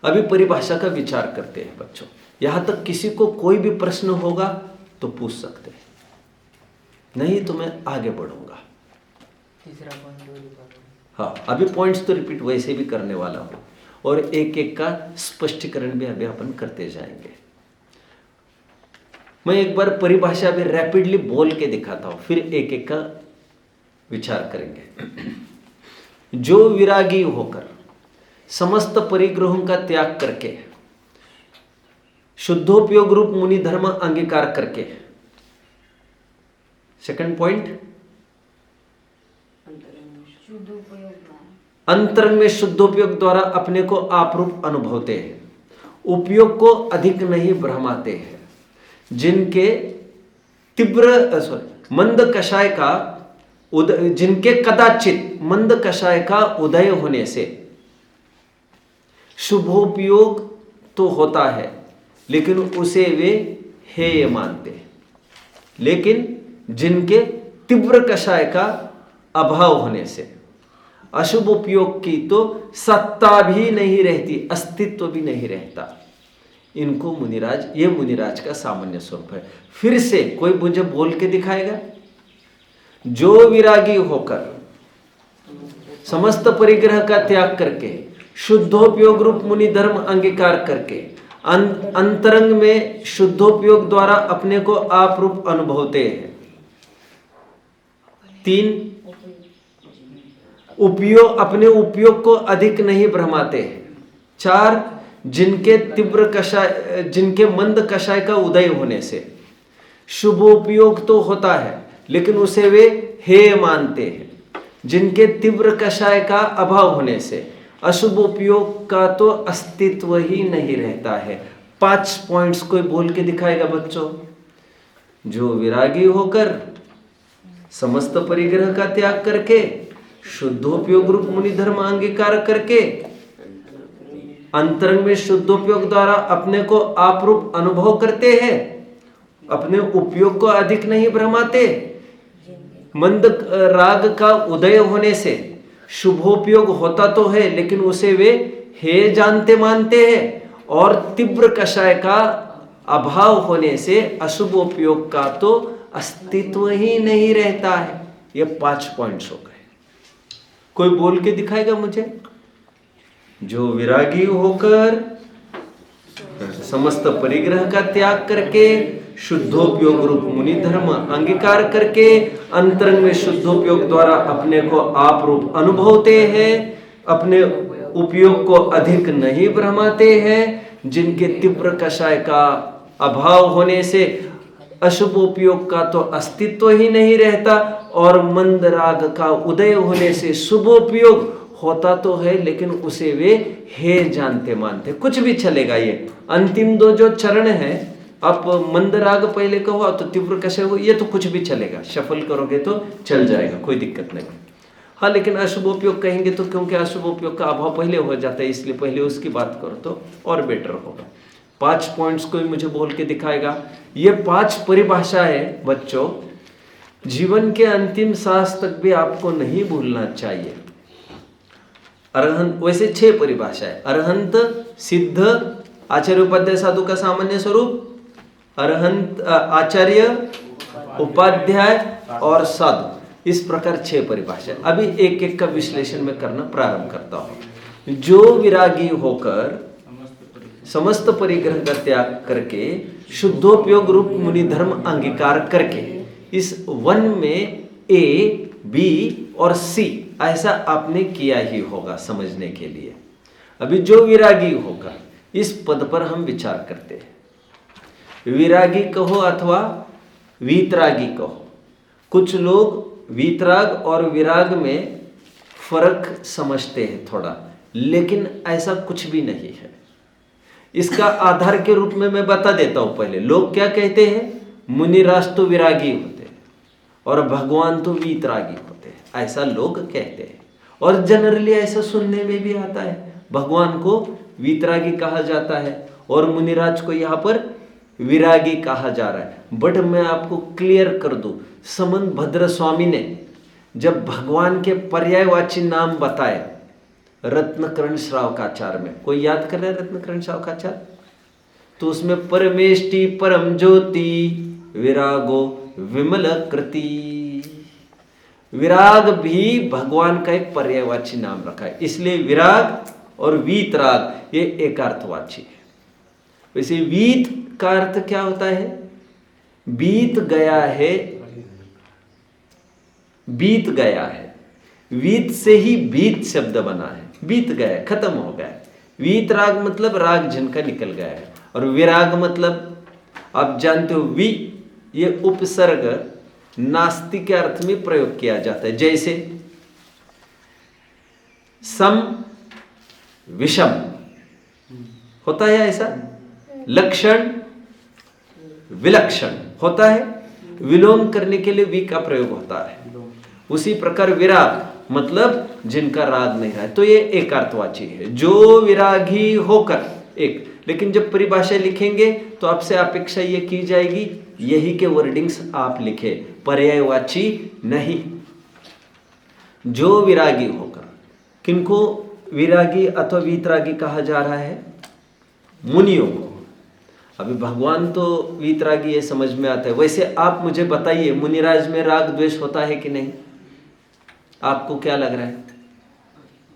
अभी परिभाषा का विचार करते हैं बच्चों। यहां तक किसी को कोई भी प्रश्न होगा तो पूछ सकते हैं, नहीं तो मैं आगे बढ़ूंगा। हाँ, अभी पॉइंट्स तो रिपीट वैसे भी करने वाला हूं और एक एक का स्पष्टीकरण भी अभी अपन करते जाएंगे। मैं एक बार परिभाषा भी रैपिडली बोल के दिखाता हूं, फिर एक एक का विचार करेंगे। जो विरागी होकर समस्त परिग्रहों का त्याग करके शुद्धोपयोग रूप मुनि धर्म अंगीकार करके, सेकंड पॉइंट, अंतरंग में शुद्धोपयोग द्वारा अपने को आपरूप अनुभवते हैं, उपयोग को अधिक नहीं भ्रमाते हैं, जिनके तीव्र मंद कषाय का जिनके कदाचित मंद कषाय का उदय होने से शुभोपयोग तो होता है लेकिन उसे वे हेय मानते हैं, लेकिन जिनके तीव्र कषाय का अभाव होने से अशुभ उपयोग की तो सत्ता भी नहीं रहती, अस्तित्व भी नहीं रहता, इनको मुनिराज, ये मुनिराज का सामान्य स्वरूप है। फिर से कोई मुझे बोल के दिखाएगा? जो विरागी होकर समस्त परिग्रह का त्याग करके शुद्धोपयोग रूप मुनि धर्म अंगीकार करके अंतरंग में शुद्धोपयोग द्वारा अपने को आप रूप अनुभवते हैं। 3, उपयोग अपने उपयोग को अधिक नहीं भ्रमाते हैं। 4, जिनके मंद कषाय का उदय होने से शुभोपयोग तो होता है लेकिन उसे वे हेय मानते हैं, जिनके तीव्र कषाय का अभाव होने से अशुभ उपयोग का तो अस्तित्व ही नहीं रहता है। 5 पॉइंट्स कोई बोल के दिखाएगा बच्चों? जो विरागी होकर समस्त परिग्रह का त्याग करके शुद्धोपयोग रूप मुनि धर्म अंगीकार करके अंतरंग में शुद्धोपयोग द्वारा अपने को आपरूप अनुभव करते हैं, अपने उपयोग को अधिक नहीं भ्रमाते, मंद राग का उदय होने से शुभोपयोग होता तो है लेकिन उसे वे हेय जानते मानते हैं, और तीव्र कषाय का अभाव होने से अशुभ उपयोग का तो अस्तित्व ही नहीं रहता है। ये 5 पॉइंट्स हो गए। कोई बोल के दिखाएगा मुझे? जो विरागी होकर समस्त परिग्रह का त्याग करके शुद्धोपयोग रूप मुनि धर्म अंगीकार करके अंतरंग में शुद्धोपयोग द्वारा अपने को आप रूप अनुभवते हैं, अपने उपयोग को अधिक नहीं भ्रमाते हैं, जिनके तीव्र कषाय का अभाव होने से अशुभ उपयोग का तो अस्तित्व ही नहीं रहता, और मंद राग का उदय होने से शुभ उपयोग होता तो है, लेकिन उसे वे हे जानते मानते, कुछ भी चलेगा। ये अंतिम दो जो चरण है, आप मंद राग पहले कहो तो तीव्र कषाय हो, ये तो कुछ भी चलेगा, सफल करोगे तो चल जाएगा, कोई दिक्कत नहीं। हाँ, लेकिन अशुभ उपयोग कहेंगे तो, क्योंकि अशुभ उपयोग का अभाव पहले हो जाता है, इसलिए पहले उसकी बात करो तो और बेटर होगा। 5 पॉइंट्स कोई मुझे बोल के दिखाएगा। ये 5 परिभाषा है बच्चों, जीवन के अंतिम सांस तक भी आपको नहीं भूलना चाहिए। अरहंत, वैसे 6 परिभाषा है, अरहंत, सिद्ध, आचार्य उपाध्याय साधु का सामान्य स्वरूप, अरहंत, आचार्य, उपाध्याय और साधु, इस प्रकार 6 परिभाषा। अभी एक एक का विश्लेषण में करना प्रारंभ करता हूं। जो विरागी होकर समस्त परिग्रह का त्याग करके शुद्धोपयोग रूप मुनि धर्म अंगीकार करके इस वन में ए, बी और सी ऐसा आपने किया ही होगा समझने के लिए। अभी जो विरागी होगा, इस पद पर हम विचार करते हैं। विरागी कहो अथवा वीतरागी कहो। कुछ लोग वीतराग और विराग में फर्क समझते हैं थोड़ा, लेकिन ऐसा कुछ भी नहीं है। इसका आधार के रूप में मैं बता देता हूं। पहले लोग क्या कहते हैं, मुनिराज तो विरागी होते हैं और भगवान तो वीतरागी होते हैं, ऐसा लोग कहते हैं। और जनरली ऐसा सुनने में भी आता है, भगवान को वीतरागी कहा जाता है और मुनिराज को यहाँ पर विरागी कहा जा रहा है। बट मैं आपको क्लियर कर दूं, समंत भद्र स्वामी ने जब भगवान के पर्यायवाची नाम बताए रत्नकर्ण श्रावकाचार में, कोई याद कर रहा है रत्नकर्ण श्रावकाचार? तो उसमें परमेष्टि परम ज्योति विरागो विमल कृति, विराग भी भगवान का एक पर्यायवाची नाम रखा है, इसलिए विराग और वीतराग ये एकार्थवाची है। वैसे वीत का अर्थ क्या होता है? बीत गया है, बीत गया है। वीत से ही बीत शब्द बना है, बीत गया, खत्म हो गया। वीतराग मतलब राग जिनका निकल गया है, और विराग मतलब आप जानते हो वी, ये उपसर्ग नास्ति के अर्थ में प्रयोग किया जाता है। जैसे सम विषम होता है ऐसा, लक्षण विलक्षण होता है, विलोम करने के लिए वी का प्रयोग होता है। उसी प्रकार विराग मतलब जिनका राग नहीं है, तो ये एकार्थवाची है, जो विरागी होकर एक। लेकिन जब परिभाषा लिखेंगे तो आपसे अपेक्षा ये की जाएगी यही के वर्डिंग्स आप लिखे, पर्यायवाची नहीं। जो विरागी होकर, किनको विरागी अथवा वीतरागी कहा जा रहा है? मुनियों को। अभी भगवान तो वीतरागी ये समझ में आता है। वैसे आप मुझे बताइए, मुनिराज में राग द्वेष होता है कि नहीं? आपको क्या लग रहा है,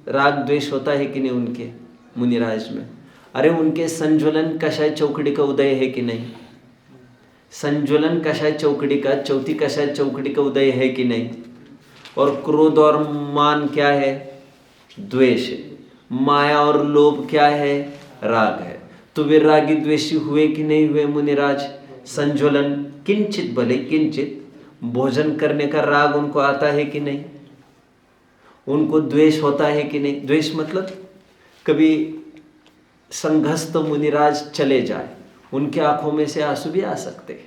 राग द्वेष होता है कि नहीं उनके मुनिराज में? अरे उनके संज्वलन कषाय चौकड़ी का उदय है कि नहीं? संज्वलन कषाय चौकड़ी का, चौथी कषाय चौकड़ी का उदय है कि नहीं? और क्रोध और मान क्या है? द्वेष है। माया और लोभ क्या है? राग है। तो वे रागी द्वेषी हुए कि नहीं हुए मुनिराज? संज्वलन किंचित, भले किंचित, भोजन करने का राग उनको आता है कि नहीं? उनको द्वेष होता है कि नहीं? द्वेष मतलब कभी संघस्त मुनिराज चले जाए, उनके आंखों में से आंसू भी आ सकते हैं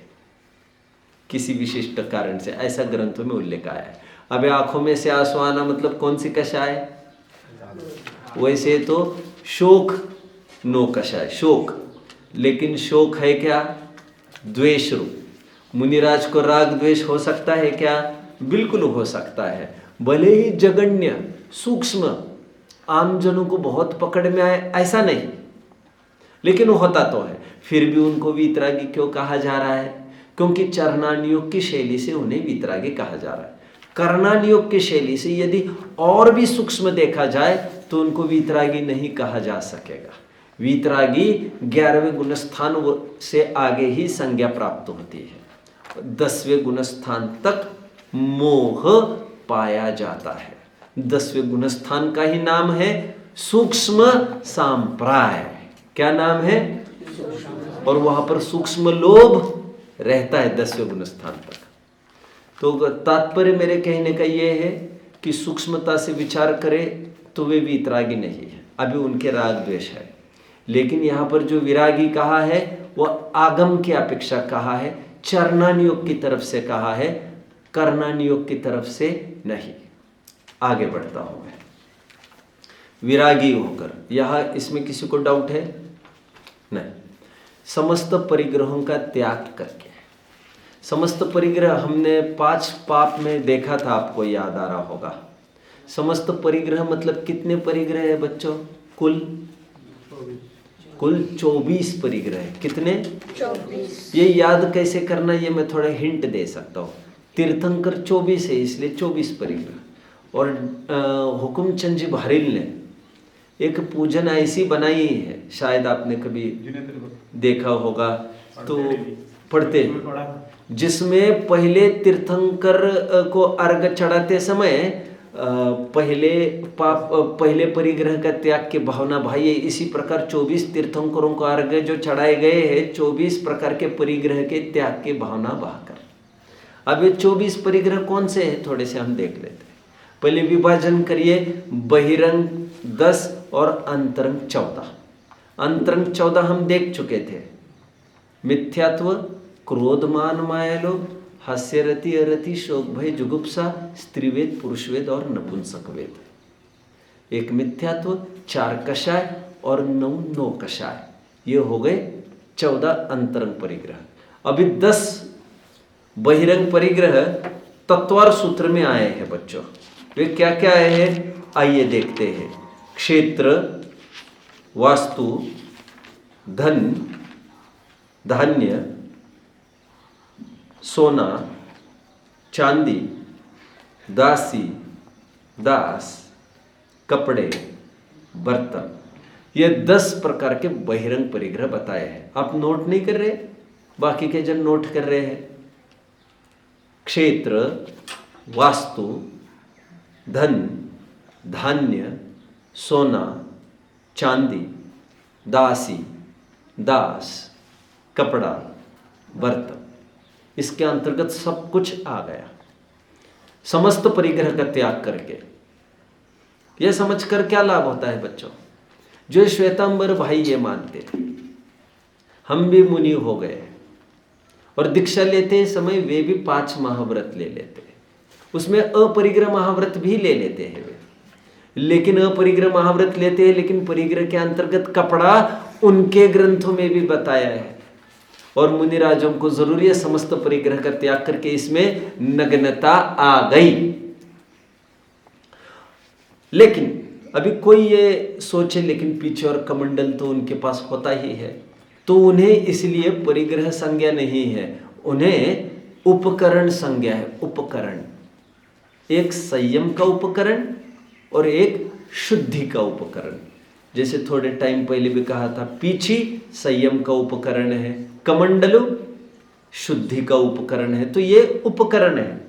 किसी विशिष्ट कारण से, ऐसा ग्रंथों में उल्लेख आया है। अब आंखों में से आंसू आना मतलब कौन सी कषाय? वैसे तो शोक नो कषाय, शोक, लेकिन शोक है क्या? द्वेष रूप। मुनिराज को राग द्वेष हो सकता है क्या? बिल्कुल हो सकता है। भले ही जगन्य सूक्ष्म आम जनों को बहुत पकड़ में आए ऐसा नहीं, लेकिन होता तो है। फिर भी उनको वीतरागी क्यों कहा जा रहा है? क्योंकि चरणानियोग की शैली से उन्हें वीतरागी कहा जा रहा है। कर्णानियोग की शैली से यदि और भी सूक्ष्म देखा जाए तो उनको वीतरागी नहीं कहा जा सकेगा। वीतरागी 11वें गुणस्थान से आगे ही संज्ञा प्राप्त होती है। 10वें गुणस्थान तक मोह पाया जाता है। 10वें गुणस्थान का ही नाम है सूक्ष्म सांप्राय। क्या नाम है? और वहां पर सूक्ष्म लोभ रहता है 10वें गुणस्थान तक। तो तात्पर्य मेरे कहने का यह है कि सूक्ष्मता से विचार करे तो वे वीतरागी नहीं है, अभी उनके राग द्वेष है। लेकिन यहाँ पर जो विरागी कहा है वह आगम की अपेक्षा कहा है, चरणानुयोग की तरफ से कहा है, कर्णानुयोग की तरफ से नहीं। आगे बढ़ता हूं मैं। विरागी होकर, यहाँ इसमें किसी को डाउट है? नहीं। समस्त परिग्रहों का त्याग करके, समस्त परिग्रह हमने 5 पाप में देखा था, आपको याद आ रहा होगा। समस्त परिग्रह मतलब कितने परिग्रह है बच्चों? कुल 24 परिग्रह है। कितने? 24। ये याद कैसे करना, ये मैं थोड़ा हिंट दे सकता हूँ। तीर्थंकर 24 है, इसलिए 24 परिग्रह। और हुकुमचंद जी बहरील ने एक पूजन ऐसी बनाई है, शायद आपने कभी देखा होगा तो पढ़ते, जिसमें पहले तीर्थंकर को अर्घ चढ़ाते समय पहले परिग्रह का त्याग की भावना भाई है। इसी प्रकार 24 तीर्थंकरों को अर्घ जो चढ़ाए गए हैं 24 प्रकार के परिग्रह के त्याग की भावना बहाकर। अब ये 24 परिग्रह कौन से हैं, थोड़े से हम देख लेते हैं। पहले विभाजन करिए, बहिरंग 10 और अंतरंग 14। अंतरंग 14 हम देख चुके थे। मिथ्यात्व, क्रोध, मान, माया, लोभ, हास्य, रति, अरति, शोक, भय, जुगुप्सा, स्त्रीवेद, पुरुषवेद और नपुंसक वेद। एक मिथ्यात्व, 4 कषाय और 9 कषाय, ये हो गए 14 अंतरंग परिग्रह। अभी 10 बहिरंग परिग्रह तत्वार सूत्र में आए हैं बच्चों। वे क्या क्या आए हैं आइए देखते हैं। क्षेत्र, वास्तु, धन, धान्य, सोना, चांदी, दासी, दास, कपड़े, बर्तन, ये 10 प्रकार के बहिरंग परिग्रह बताए हैं। आप नोट नहीं कर रहे, बाकी के जन नोट कर रहे हैं। क्षेत्र, वास्तु, धन, धान्य, सोना, चांदी, दासी, दास, कपड़ा, बर्तन, इसके अंतर्गत सब कुछ आ गया। समस्त परिग्रह का त्याग करके यह समझकर क्या लाभ होता है बच्चों? जो श्वेतांबर भाई ये मानते हम भी मुनि हो गए और दीक्षा लेते समय वे भी 5 महाव्रत ले लेते, उसमें अपरिग्रह महाव्रत भी ले लेते हैं वे। लेकिन अपरिग्रह महाव्रत लेते हैं, लेकिन परिग्रह के अंतर्गत कपड़ा उनके ग्रंथों में भी बताया है। और मुनिराजों को जरूरी है समस्त परिग्रह का त्याग करके इसमें नग्नता आ गई। लेकिन अभी कोई ये सोचे लेकिन पीछे और कमंडल तो उनके पास होता ही है, तो उन्हें इसलिए परिग्रह संज्ञा नहीं है, उन्हें उपकरण संज्ञा है। उपकरण, एक संयम का उपकरण और एक शुद्धि का उपकरण। जैसे थोड़े टाइम पहले भी कहा था, पीछी संयम का उपकरण है, कमंडलु शुद्धि का उपकरण है। तो ये उपकरण है,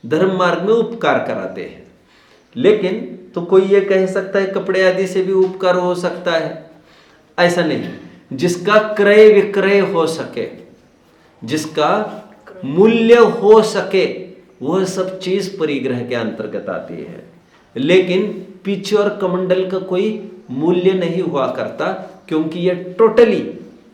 धर्म मार्ग में उपकार कराते हैं। लेकिन तो कोई ये कह सकता है कपड़े आदि से भी उपकार हो सकता है, ऐसा नहीं। जिसका क्रय विक्रय हो सके, जिसका मूल्य हो सके, वह सब चीज परिग्रह के अंतर्गत आती है। लेकिन पीछे और कमंडल का कोई मूल्य नहीं हुआ करता, क्योंकि यह टोटली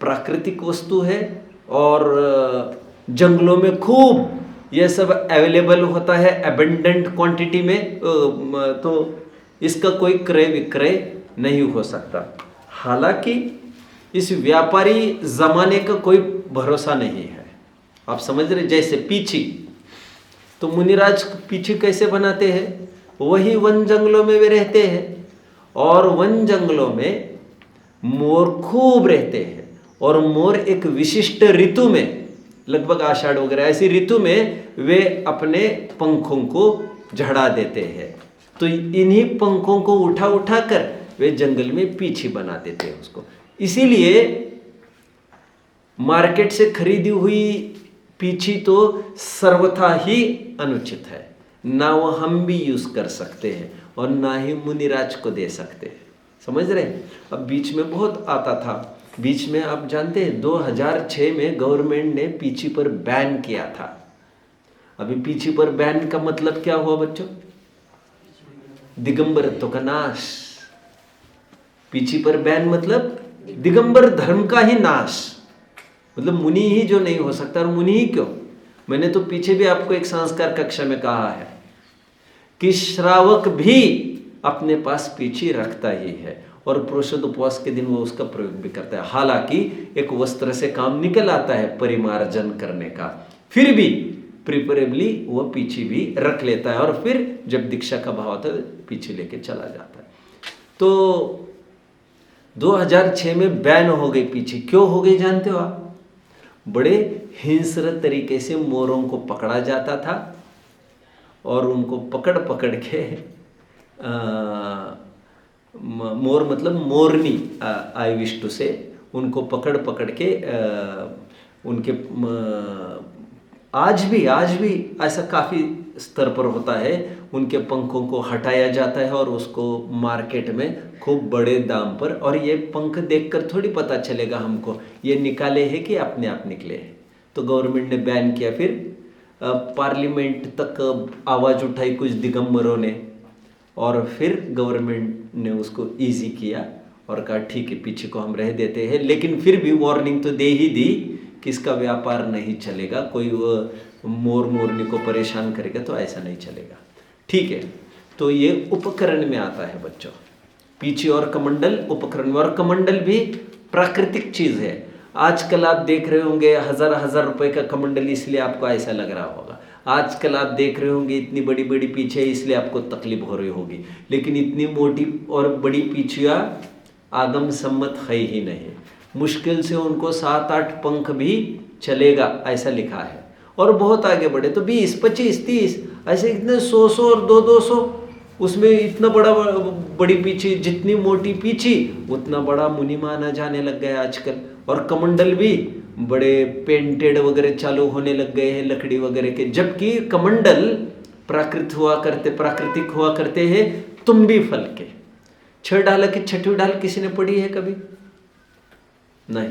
प्राकृतिक वस्तु है और जंगलों में खूब यह सब अवेलेबल होता है एबंडेंट क्वांटिटी में, तो इसका कोई क्रय विक्रय नहीं हो सकता। हालांकि इस व्यापारी जमाने का कोई भरोसा नहीं है, आप समझ रहे। जैसे पीछी, तो मुनिराज पीछी कैसे बनाते हैं? वही वन जंगलों में वे रहते हैं और वन जंगलों में मोर खूब रहते हैं, और मोर एक विशिष्ट ऋतु में, लगभग आषाढ़ वगैरह ऐसी ऋतु में वे अपने पंखों को झड़ा देते हैं। तो इन्हीं पंखों को उठा उठा कर वे जंगल में पीछी बना देते हैं उसको। इसीलिए मार्केट से खरीदी हुई पीछी तो सर्वथा ही अनुचित है, ना वो हम भी यूज कर सकते हैं और ना ही मुनिराज को दे सकते हैं। समझ रहे हैं? अब बीच में बहुत आता था, बीच में आप जानते हैं 2006 में गवर्नमेंट ने पीछी पर बैन किया था। अभी पीछी पर बैन का मतलब क्या हुआ बच्चों? दिगंबरत्व का नाश। पीछी पर बैन मतलब दिगंबर धर्म का ही नाश, मतलब मुनि ही जो नहीं हो सकता। और मुनि ही क्यों? मैंने तो पीछे भी आपको एक संस्कार कक्षा में कहा है कि श्रावक भी अपने पास पीछी रखता ही है और पुरुषोत्त उपवास के दिन वो उसका प्रयोग भी करता है। हालांकि एक वस्त्र से काम निकल आता है परिमार्जन करने का, फिर भी प्रिफरेबली वह पीछी भी रख लेता है और फिर जब दीक्षा का भाव आता है पीछे लेके चला जाता है। तो 2006 में बैन हो गई पीछी। क्यों हो गई जानते हो आप? बड़े हिंसक तरीके से मोरों को पकड़ा जाता था और उनको पकड़ पकड़ के मोर मतलब मोरनी, आई विश टू से, उनको पकड़ पकड़ के उनके आज भी ऐसा काफ़ी स्तर पर होता है, उनके पंखों को हटाया जाता है और उसको मार्केट में खूब बड़े दाम पर, और ये पंख देखकर थोड़ी पता चलेगा हमको ये निकाले हैं कि अपने आप निकले हैं। तो गवर्नमेंट ने बैन किया। फिर पार्लियामेंट तक आवाज़ उठाई कुछ दिगंबरों ने और फिर गवर्नमेंट ने उसको इजी किया और कहा ठीक है पीछे को हम रह देते हैं, लेकिन फिर भी वार्निंग तो दे ही दी कि इसका व्यापार नहीं चलेगा, कोई मोर मोरनी को परेशान करेगा तो ऐसा नहीं चलेगा। ठीक है, तो ये उपकरण में आता है बच्चों, पीछे और कमंडल उपकरण में। और कमंडल भी प्राकृतिक चीज़ है। आजकल आप देख रहे होंगे हजार रुपए का कमंडल, इसलिए आपको ऐसा लग रहा होगा। आजकल आप देख रहे होंगे इतनी बड़ी बड़ी पीछे, इसलिए आपको तकलीफ हो रही होगी। लेकिन इतनी मोटी और बड़ी पीछिया आगम सम्मत है ही नहीं। मुश्किल से उनको 7-8 पंख भी चलेगा ऐसा लिखा है। और बहुत आगे बढ़े तो 20, 25, 30 ऐसे इतने 100 और 200, उसमें इतना बड़ी पीछी, जितनी मोटी पीछी उतना बड़ा मुनि माना जाने लग गया आजकल। और कमंडल भी बड़े पेंटेड वगैरह चालू होने लग गए हैं लकड़ी वगैरह के, जबकि कमंडल प्राकृतिक हुआ करते हैं तुम्बी फल के। 6 डाल की 6वीं डाल किसी ने पढ़ी है कभी? नहीं।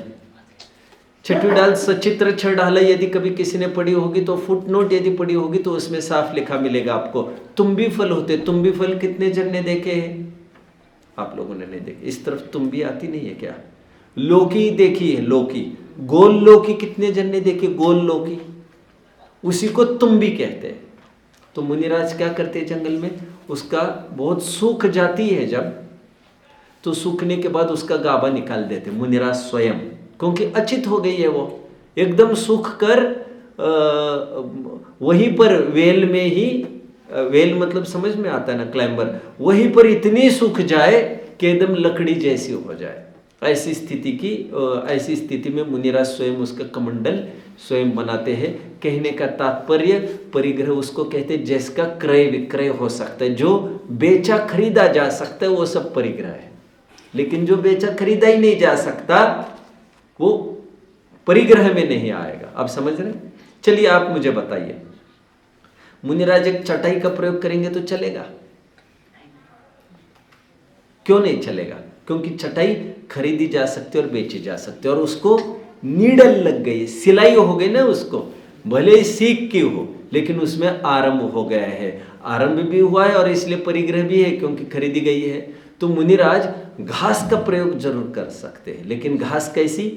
6वीं डाल सचित्र 6 डाल यदि कभी किसी ने पढ़ी होगी तो फुटनोट यदि पढ़ी होगी तो उसमें साफ लिखा मिलेगा आपको। तुम्बी फल होते। तुम्बी फल कितने जन ने देखे हैं? आप लोगों ने नहीं देखे। इस तरफ तुम्बी आती नहीं है क्या? लौकी देखी है, लौकी, गोल लौकी कितने जन ने देखे? गोल लौकी, उसी को तुम्बी कहते हैं। तो मुनिराज क्या करते हैं जंगल में, उसका बहुत सूख जाती है जब, तो सूखने के बाद उसका गाभा निकाल देते मुनिराज स्वयं, क्योंकि अचित हो गई है वो एकदम सूख कर। वहीं पर वेल में ही, वेल मतलब समझ में आता है ना, क्लाइंबर, वहीं पर इतनी सूख जाए कि एकदम लकड़ी जैसी हो जाए। ऐसी स्थिति में मुनिराज स्वयं उसका कमंडल स्वयं बनाते हैं। कहने का तात्पर्य, परिग्रह उसको कहते हैं जिसका क्रय विक्रय हो सकता है, जो बेचा खरीदा जा सकता है वो सब परिग्रह है। लेकिन जो बेचा खरीदा ही नहीं जा सकता वो परिग्रह में नहीं आएगा। आप समझ रहे हैं? चलिए आप मुझे बताइए, मुनिराज एक चटाई का प्रयोग करेंगे तो चलेगा? क्यों नहीं चलेगा? क्योंकि चटाई खरीदी जा सकती है और बेची जा सकती है, और उसको नीडल लग गई, सिलाई हो गई ना उसको, भले ही सीख की हो लेकिन उसमें आरंभ हो गया है, आरंभ भी हुआ है और इसलिए परिग्रह भी है क्योंकि खरीदी गई है। तो मुनिराज घास का प्रयोग जरूर कर सकते हैं, लेकिन घास कैसी?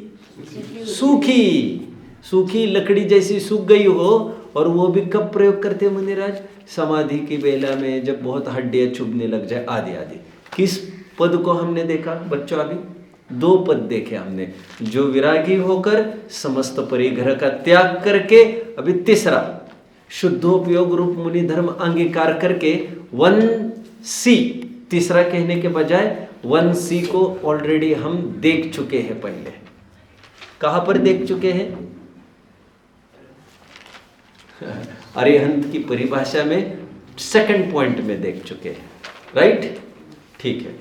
सूखी लकड़ी जैसी सूख गई हो। और वो भी कब प्रयोग करते हैं मुनिराज? समाधि की बेला में, जब बहुत हड्डियां चुभने लग जाए आदि आदि। किस पद को हमने देखा बच्चों? अभी 2 पद देखे हमने, जो विरागी होकर समस्त परिग्रह का त्याग करके, अभी तीसरा शुद्धोपयोग रूप मुनि धर्म अंगीकार करके 1C, तीसरा कहने के बजाय 1C को ऑलरेडी हम देख चुके हैं पहले। कहां पर देख चुके हैं? अरिहंत की परिभाषा में 2nd पॉइंट में देख चुके हैं, राइट? ठीक है,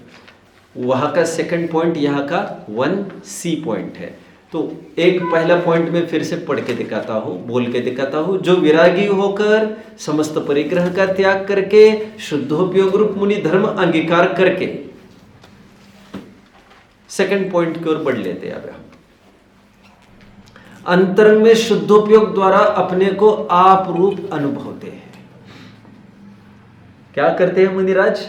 वहाँ का सेकंड पॉइंट यहाँ का 1C पॉइंट है। तो एक पहला पॉइंट में फिर से पढ़ के दिखाता हूँ, बोल के दिखाता हूँ। जो विरागी होकर समस्त परिग्रह का त्याग करके शुद्धोपयोग रूप मुनि धर्म अंगीकार करके, सेकंड पॉइंट की ओर बढ़ लेते हैं। अब हम अंतरंग में शुद्धोपयोग द्वारा अपने को आप रूप अनुभवते हैं। क्या करते हैं मुनिराज?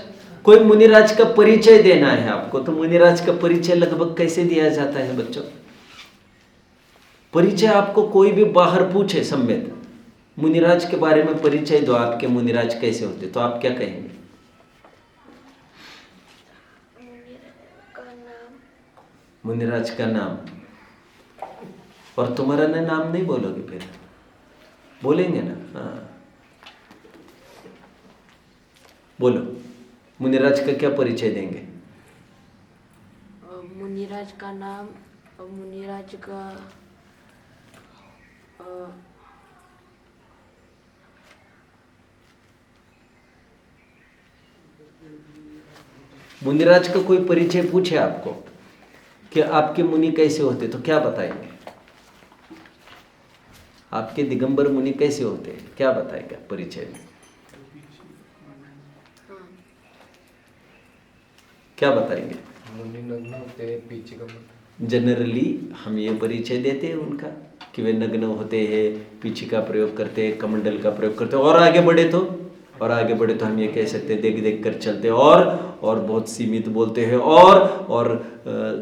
कोई मुनिराज का परिचय देना है आपको, तो मुनिराज का परिचय लगभग कैसे दिया जाता है बच्चों? परिचय आपको कोई भी बाहर पूछे सम्यक, मुनिराज के बारे में परिचय दो, आपके मुनिराज कैसे होते, तो आप क्या कहेंगे? मुनिराज का नाम। और तुम्हारा नाम नहीं बोलोगे? फिर बोलेंगे ना? हाँ बोलो, मुनिराज का क्या परिचय देंगे? मुनिराज का नाम, मुनिराज का मुनिराज का कोई परिचय पूछे आपको कि आपके मुनि कैसे होते, तो क्या बताएंगे? आपके दिगंबर मुनि कैसे होते हैं, क्या बताएगा परिचय में? क्या बताएंगे? मुनि नग्न होते हैं, पीछे का जनरली हम ये परिचय देते हैं उनका कि वे नग्न होते हैं, पीछे का प्रयोग करते हैं, कमंडल का प्रयोग करते हैं। और आगे बढ़े तो हम ये कह सकते हैं देख देख कर चलते हैं, और बहुत सीमित बोलते हैं, और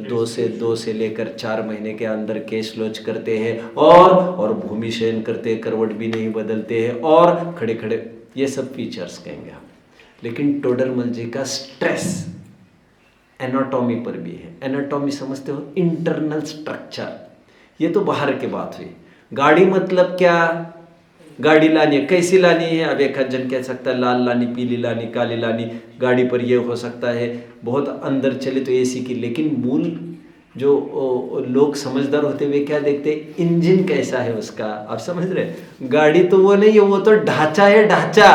2 से लेकर 4 महीने के अंदर केश लोच करते हैं, और भूमि शयन करते हैं, करवट भी नहीं बदलते हैं, और खड़े खड़े, ये सब फीचर्स कहेंगे हम। लेकिन टोडरमल जी का स्ट्रेस एनाटॉमी पर भी है। एनाटॉमी समझते हो? Internal structure. ये तो बाहर की बात हुई। गाड़ी मतलब क्या? गाड़ी लानी है, कैसी लानी है? अब एक जन कह सकता है लाल लानी, पीली लानी, काली लानी। गाड़ी पर ये हो सकता है, बहुत अंदर चले तो एसी की। लेकिन मूल जो लोग समझदार होते हुए क्या देखते? इंजन कैसा है उसका। आप समझ रहे? गाड़ी तो वो नहीं है, वो तो ढांचा है, ढांचा।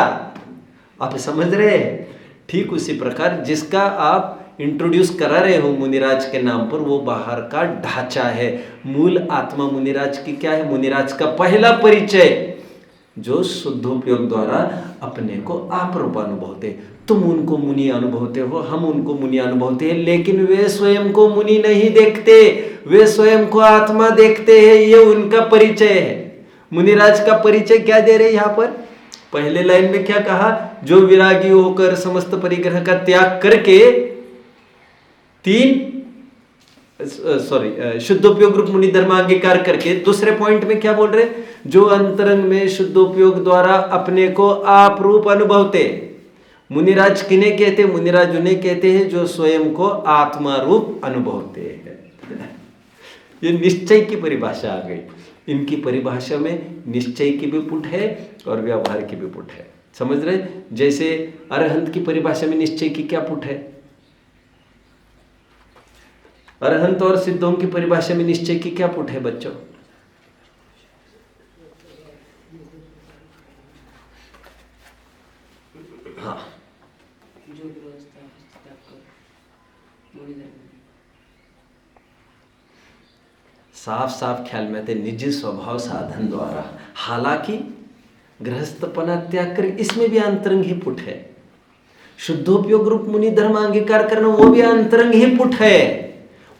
आप समझ रहे? ठीक उसी प्रकार जिसका आप इंट्रोड्यूस करा रहे हो मुनिराज के नाम पर, वो बाहर का ढांचा है। मूल आत्मा मुनिराज की क्या है? मुनिराज का पहला परिचय जो शुद्धोपयोग द्वारा अपने को आप रूप अनुभवते। तुम उनको मुनि अनुभवते हो, हम उनको मुनि अनुभवते हैं, लेकिन वे स्वयं को मुनि नहीं देखते, वे स्वयं को आत्मा देखते हैं। ये उनका परिचय है। मुनिराज का परिचय क्या दे रहे यहाँ पर? पहले लाइन में क्या कहा? जो विरागी होकर समस्त परिग्रह का त्याग करके शुद्धोपयोग रूप मुनि धर्म अंगीकार करके। दूसरे पॉइंट में क्या बोल रहे? जो अंतरंग में शुद्धोपयोग द्वारा अपने को आप रूप अनुभवते। मुनिराज किन्हें कहते? मुनिराज उन्हें कहते हैं जो स्वयं को आत्मा रूप अनुभवते हैं। ये निश्चय की परिभाषा आ गई। इनकी परिभाषा में निश्चय की भी पुट है और व्यवहार की भी पुट है। समझ रहे? जैसे अरहंत की परिभाषा में निश्चय की क्या पुट है? अरहंत और सिद्धों की परिभाषा में निश्चय की क्या पुट है बच्चों? हाँ, साफ साफ ख्याल में थे निजी स्वभाव साधन द्वारा। हालांकि गृहस्थपना त्याग कर, इसमें भी अंतरंग ही पुट है। शुद्धोपयोग रूप मुनि धर्म अंगीकार करना, वो भी अंतरंग ही पुट है।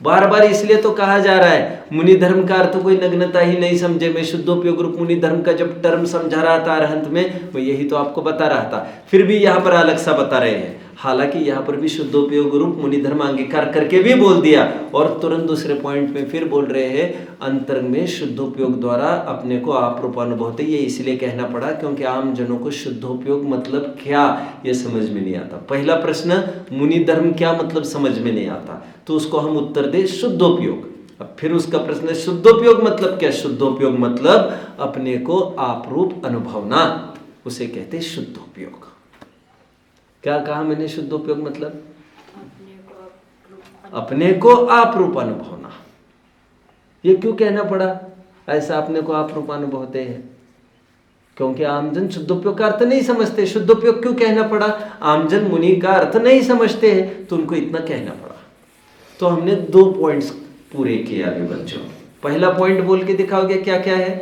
बार बार इसलिए तो कहा जा रहा है मुनि धर्म का अर्थ कोई नग्नता ही नहीं समझे। मैं शुद्धोपयोग रूप मुनि धर्म का जब टर्म समझा रहा था अरहंत में, मैं यही तो आपको बता रहा था। फिर भी यहाँ पर अलग सा बता रहे हैं। हालांकि यहाँ पर भी शुद्धोपयोग रूप मुनि धर्म अंगीकार करके भी बोल दिया, और तुरंत दूसरे पॉइंट में फिर बोल रहे हैं अंतरंग में शुद्धोपयोग द्वारा अपने को आप रूप अनुभवते। ये इसलिए कहना पड़ा क्योंकि आम जनों को शुद्धोपयोग मतलब क्या ये समझ में नहीं आता। पहला प्रश्न मुनि धर्म क्या मतलब समझ में नहीं आता, तो उसको हम उत्तर दे शुद्धोपयोग। अब फिर उसका प्रश्न शुद्धोपयोग मतलब क्या? शुद्धोपयोग मतलब अपने को आप रूप अनुभवना, उसे कहते शुद्धोपयोग। क्या कहा मैंने? शुद्धोपयोग मतलब अपने को आप रूप अनुभवना। ये क्यों कहना पड़ा ऐसा अपने को आप रूप अनुभवते हैं? क्योंकि आमजन शुद्धोपयोग का अर्थ नहीं समझते। शुद्धोपयोग क्यों कहना पड़ा? आमजन मुनि का अर्थ नहीं समझते हैं, तो उनको इतना कहना पड़ा। तो हमने 2 पॉइंट्स पूरे किए अभी बच्चों। पहला पॉइंट बोल के दिखाओगे क्या क्या है?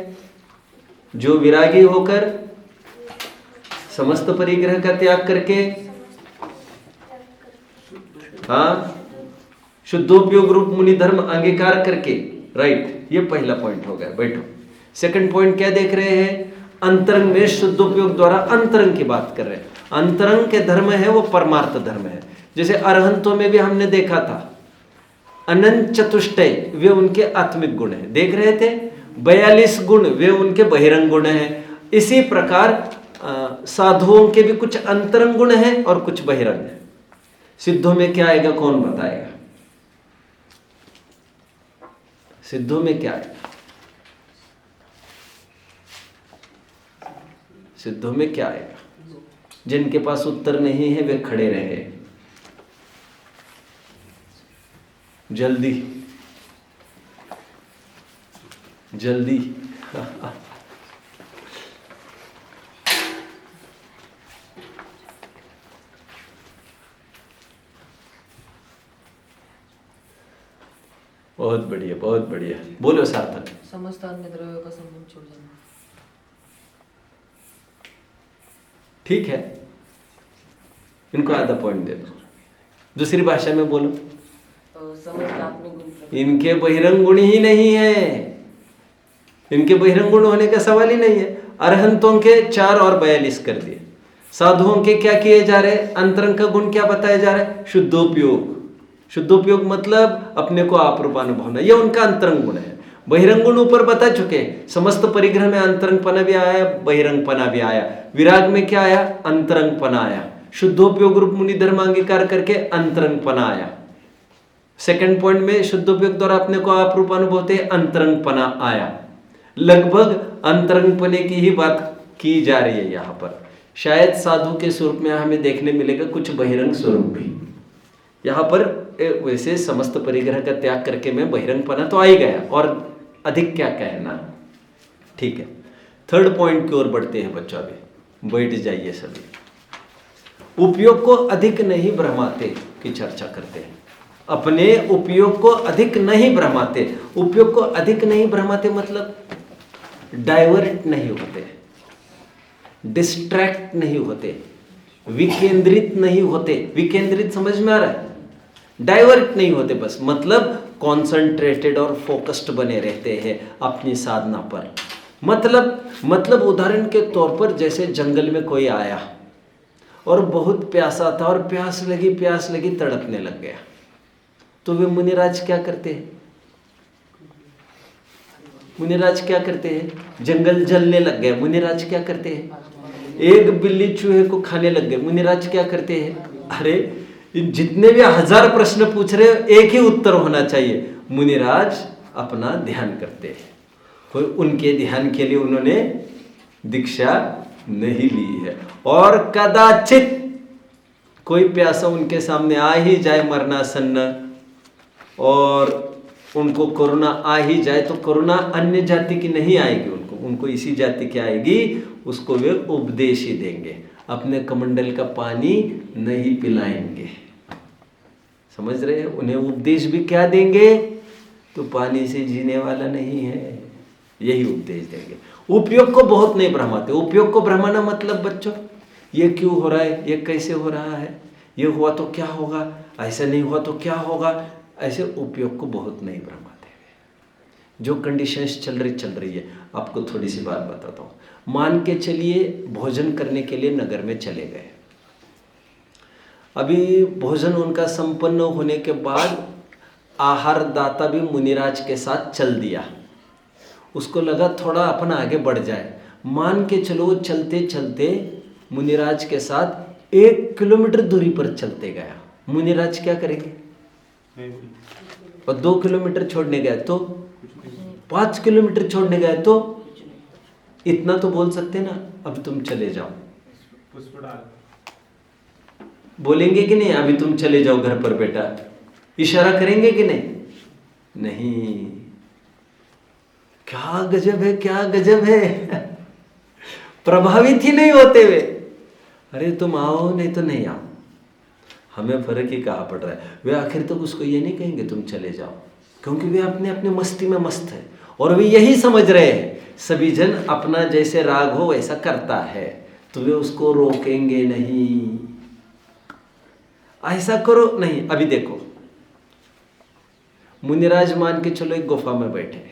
जो विरागी होकर समस्त परिग्रह का त्याग करके शुद्धोपयोग रूप मुनि धर्म अंगीकार करके, राइट, ये पहला पॉइंट हो गया। बैठो। सेकंड पॉइंट क्या देख रहे हैं? अंतरंग में शुद्धोपयोग द्वारा अंतरंग की बात कर रहे हैं। अंतरंग के धर्म है वो परमार्थ धर्म है। जैसे अरहंतों में भी हमने देखा था अनंत चतुष्टय वे उनके आत्मिक गुण है, देख रहे थे। 42 गुण वे उनके बहिरंग गुण हैं। इसी प्रकार साधुओं के भी कुछ अंतरंग गुण हैं और कुछ बहिरंग हैं। सिद्धों में क्या आएगा कौन बताएगा? सिद्धों में क्या आएगा? सिद्धों में क्या आएगा? जिनके पास उत्तर नहीं है वे खड़े रहे। जल्दी जल्दी। बहुत बढ़िया, बहुत बढ़िया। बोलो सार्थक। समस्त अन्य द्रव्यों का संबंध छोड़ देना। ठीक है, इनको आधा पॉइंट दे दो। दूसरी भाषा में बोलो। समस्त आत्मिक गुण। इनके बहिरंग गुण ही नहीं है, इनके बहिरंग गुण होने का सवाल ही नहीं है। अरहंतों के 4 और 42 कर दिए। साधुओं के क्या किए जा रहे? अंतरंग का गुण क्या बताया जा रहा है? शुद्धोपयोग। शुद्धोपयोग मतलब अपने को आप रूपानुभवना, यह उनका अंतरंग गुण है। बहिरंग गुण ऊपर बता चुके। समस्त परिग्रह में अंतरंगपना भी आया, बहिरंगपना भी आया। विराग में क्या आया? अंतरंगपना आया। शुद्धोपयोग रूप मुनि धर्म अंगीकार करके अंतरंगपना आया। सेकंड पॉइंट में शुद्धोपयोग द्वारा अपने को आप रूपानुभवते अंतरंगपना आया। लगभग अंतरंगपने की ही बात की जा रही है यहाँ पर। शायद साधु के स्वरूप में हमें देखने मिलेगा कुछ बहिरंग स्वरूप भी यहाँ पर। वैसे समस्त परिग्रह का त्याग करके मैं बहिरंगपना तो आ ही गया, और अधिक क्या कहना। ठीक है, थर्ड पॉइंट की ओर बढ़ते हैं बच्चों। अभी बैठ जाइए सभी। उपयोग को अधिक नहीं भ्रमाते की चर्चा करते हैं। अपने उपयोग को अधिक नहीं भ्रमाते। उपयोग को अधिक नहीं भ्रमाते मतलब डाइवर्ट नहीं होते, डिस्ट्रैक्ट नहीं होते, विकेंद्रित नहीं होते। विकेंद्रित समझ में आ रहा है? डाइवर्ट नहीं होते, बस मतलब कॉन्सेंट्रेटेड और फोकस्ड बने रहते हैं अपनी साधना पर। मतलब उदाहरण के तौर पर जैसे जंगल में कोई आया और बहुत प्यासा था और प्यास लगी तड़पने लग गया, तो वे मुनिराज क्या करते हैं? मुनिराज क्या करते हैं? जंगल जलने लग गया, मुनिराज क्या करते हैं? एक बिल्ली चूहे को खाने लग गए, मुनिराज क्या करते हैं? अरे जितने भी 1000 प्रश्न पूछ रहे हो एक ही उत्तर होना चाहिए। मुनिराज अपना ध्यान करते हैं। कोई उनके ध्यान के लिए उन्होंने दीक्षा नहीं ली है। और कदाचित कोई प्यासा उनके सामने आ ही जाए मरणासन्न और उनको कोरोना आ ही जाए, तो कोरोना अन्य जाति की नहीं आएगी, उनको इसी जाति की आएगी। उसको वे उपदेश ही देंगे, अपने कमंडल का पानी नहीं पिलाएंगे। समझ रहे हैं? उन्हें उपदेश भी क्या देंगे? तो पानी से जीने वाला नहीं है, यही उपदेश देंगे। उपयोग को बहुत नहीं भ्रमाते। उपयोग को भ्रमाना मतलब बच्चों, ये क्यों हो रहा है, ये कैसे हो रहा है, ये हुआ तो क्या होगा, ऐसा नहीं हुआ तो क्या होगा, ऐसे उपयोग को बहुत नहीं भ्रमाते। जो कंडीशंस चल रही है। आपको थोड़ी सी बात बताता हूँ। मान के चलिए भोजन करने के लिए नगर में चले गए। अभी भोजन उनका संपन्न होने के बाद आहार दाता भी मुनिराज के साथ चल दिया। उसको लगा थोड़ा अपन आगे बढ़ जाए। मान के चलो चलते चलते मुनिराज के साथ 1 किलोमीटर दूरी पर चलते गया। मुनिराज क्या करेंगे? और 2 किलोमीटर छोड़ने गए तो 5 किलोमीटर छोड़ने गए तो इतना तो बोल सकते ना, अब तुम चले जाओ। बोलेंगे कि नहीं? अभी तुम चले जाओ घर पर बेटा। इशारा करेंगे कि नहीं? नहीं। क्या गजब है, क्या गजब है। प्रभावित ही नहीं होते वे। अरे तुम आओ, नहीं तो नहीं आओ। हमें फर्क ही कहाँ पड़ रहा है। वे आखिर तक उसको ये नहीं कहेंगे तुम चले जाओ, क्योंकि वे अपने अपने मस्ती में मस्त है और वे यही समझ रहे हैं सभी जन अपना जैसे राग हो वैसा करता है, तो वे उसको रोकेंगे नहीं, ऐसा करो नहीं। अभी देखो, मुनिराज मान के चलो एक गुफा में बैठे,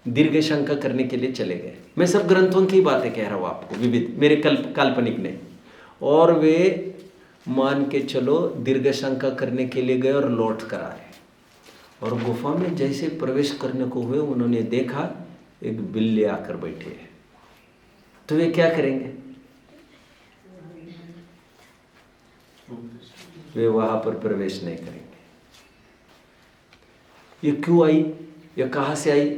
दीर्घ शंका करने के लिए चले गए। मैं सब ग्रंथों की बातें कह रहा हूँ आपको, विविध, मेरे काल्पनिक नहीं। और वे मान के चलो दीर्घ शंका करने के लिए गए और लौट कर आए, और गुफा में जैसे प्रवेश करने को हुए उन्होंने देखा एक बिल्ली आकर बैठे है। तो वे क्या करेंगे? वे वहां पर प्रवेश नहीं करेंगे। ये क्यों आई, ये कहाँ से आई,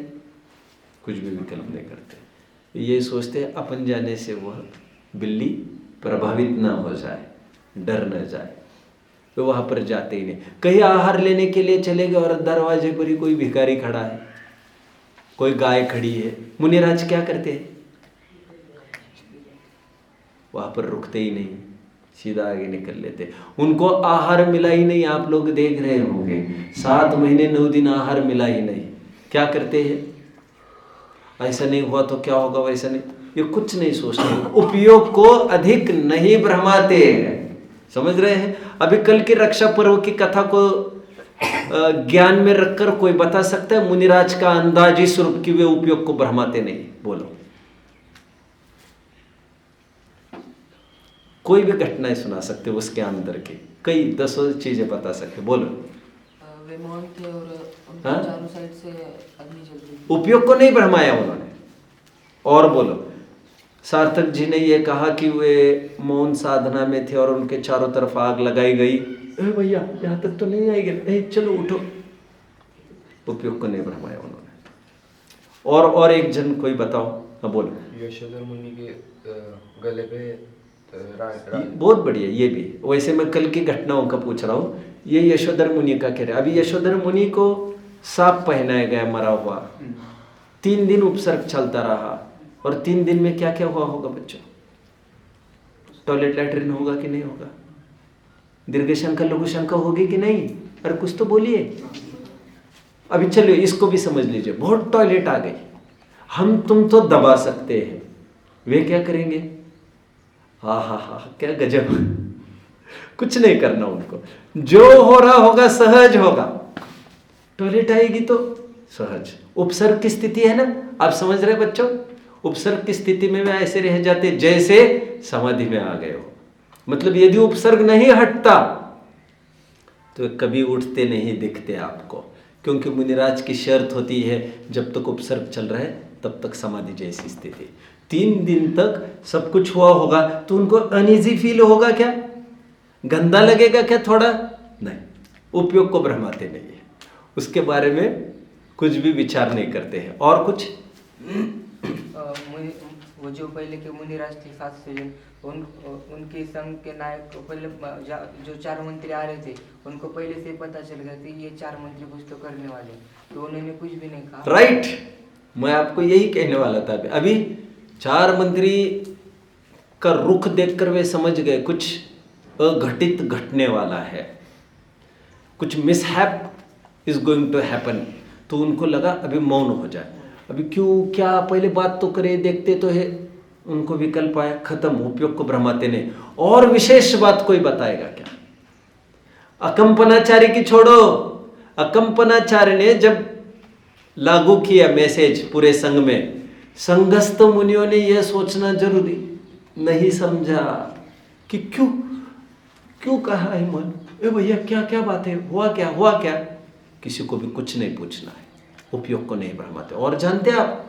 कुछ भी विकल्प नहीं करते। ये सोचते हैं अपन जाने से वह बिल्ली प्रभावित ना हो जाए, डर न जाए, तो वहां पर जाते ही नहीं। कहीं आहार लेने के लिए चले गए और दरवाजे पर ही कोई भिखारी खड़ा है, कोई गाय खड़ी है, मुनिराज क्या करते हैं? वहां पर रुकते ही नहीं, सीधा आगे निकल लेते। उनको आहार मिला ही नहीं, आप लोग देख रहे होंगे 7 महीने 9 दिन आहार मिला ही नहीं, क्या करते हैं? ऐसा नहीं हुआ तो क्या होगा, वैसा नहीं, ये कुछ नहीं सोचते, उपयोग को अधिक नहीं भ्रमाते हैं। समझ रहे हैं? अभी कल की रक्षा पर्व की कथा को ज्ञान में रखकर कोई बता सकता है मुनिराज का अंदाजी स्वरूप कि वे उपयोग को भ्रमाते नहीं? बोलो, कोई भी घटनाएं सुना सकते हो उसके अंदर के, कई दसों चीजें बता सकते। बोलो। वे मौन थे और उनके हाँ? चारों साइड से अग्नि जलती। उपयोग को नहीं भ्रमाया उन्होंने। और बोलो, सार्थक जी ने ये कहा कि वे मौन साधना में थे और उनके चारों तरफ आग लगाई गई। भैया यहाँ तक तो नहीं आएगी, चलो उठो। उपयोग को नहीं भ्रमाया उन्होंने। और एक जन कोई बताओ। हाँ बोलो। यशोधर मुनि के गले पे बहुत बढ़िया, ये भी वैसे मैं कल की घटनाओं का पूछ रहा हूँ, ये यशोधर मुनि का कह रहे हैं। अभी यशोधर मुनि को सांप पहनाया गया मरा हुआ, 3 दिन उपसर्ग चलता रहा, और 3 दिन में क्या क्या हुआ होगा बच्चों? टॉयलेट लैट्रिन होगा कि नहीं होगा? दीर्घ शंका लघु शंका होगी कि नहीं? अरे कुछ तो बोलिए। अभी चलिए इसको भी समझ लीजिए, बहुत टॉयलेट आ गई, हम तुम तो दबा सकते हैं, वे क्या करेंगे? हाँ हाँ हाँ, क्या गजब, कुछ नहीं करना उनको, जो हो रहा होगा सहज होगा। टॉयलेट आएगी तो सहज, उपसर्ग की स्थिति है ना, आप समझ रहे बच्चों? उपसर्ग की स्थिति में वे ऐसे रह जाते जैसे समाधि में आ गए हो। मतलब यदि उपसर्ग नहीं हटता तो कभी उठते नहीं दिखते आपको, क्योंकि मुनिराज की शर्त होती है जब तक उपसर्ग चल रहा है तब तक समाधि जैसी स्थिति। 3 दिन तक सब कुछ हुआ होगा तो उनको अनईजी फील होगा क्या? गंदा लगेगा क्या थोड़ा? नहीं, उपयोग को भ्रमाते नहीं है, उसके बारे में कुछ भी विचार नहीं करते हैं। और कुछ वो जो पहले के मुनिराज थे 700 जन, उनके संघ के नायक पहले जो 4 मंत्री आ रहे थे उनको पहले से पता चल गया कि ये 4 मंत्री कुछ तो करने वाले, तो उन्होंने कुछ भी नहीं कहा। राइट, मैं आपको यही कहने वाला था। अभी 4 मंत्री का रुख देखकर वे समझ गए कुछ अघटित घटने वाला है, कुछ mishap is going to happen. तो उनको लगा अभी मौन हो जाए, अभी क्यों, क्या, पहले बात तो करे, देखते तो है। उनको विकल्प आया, खत्म, उपयोग को भ्रमाते नहीं। और विशेष बात कोई बताएगा क्या? अकंपनाचार्य की छोड़ो, अकंपनाचार्य ने जब लागू किया मैसेज पूरे संघ में, संघस्थ मुनियों ने यह सोचना जरूरी नहीं समझा कि क्यों कहा है मन, ए भैया क्या क्या बात है, हुआ क्या। किसी को भी कुछ नहीं पूछना है, उपयोग को नहीं भ्रमाते। और जानते आप,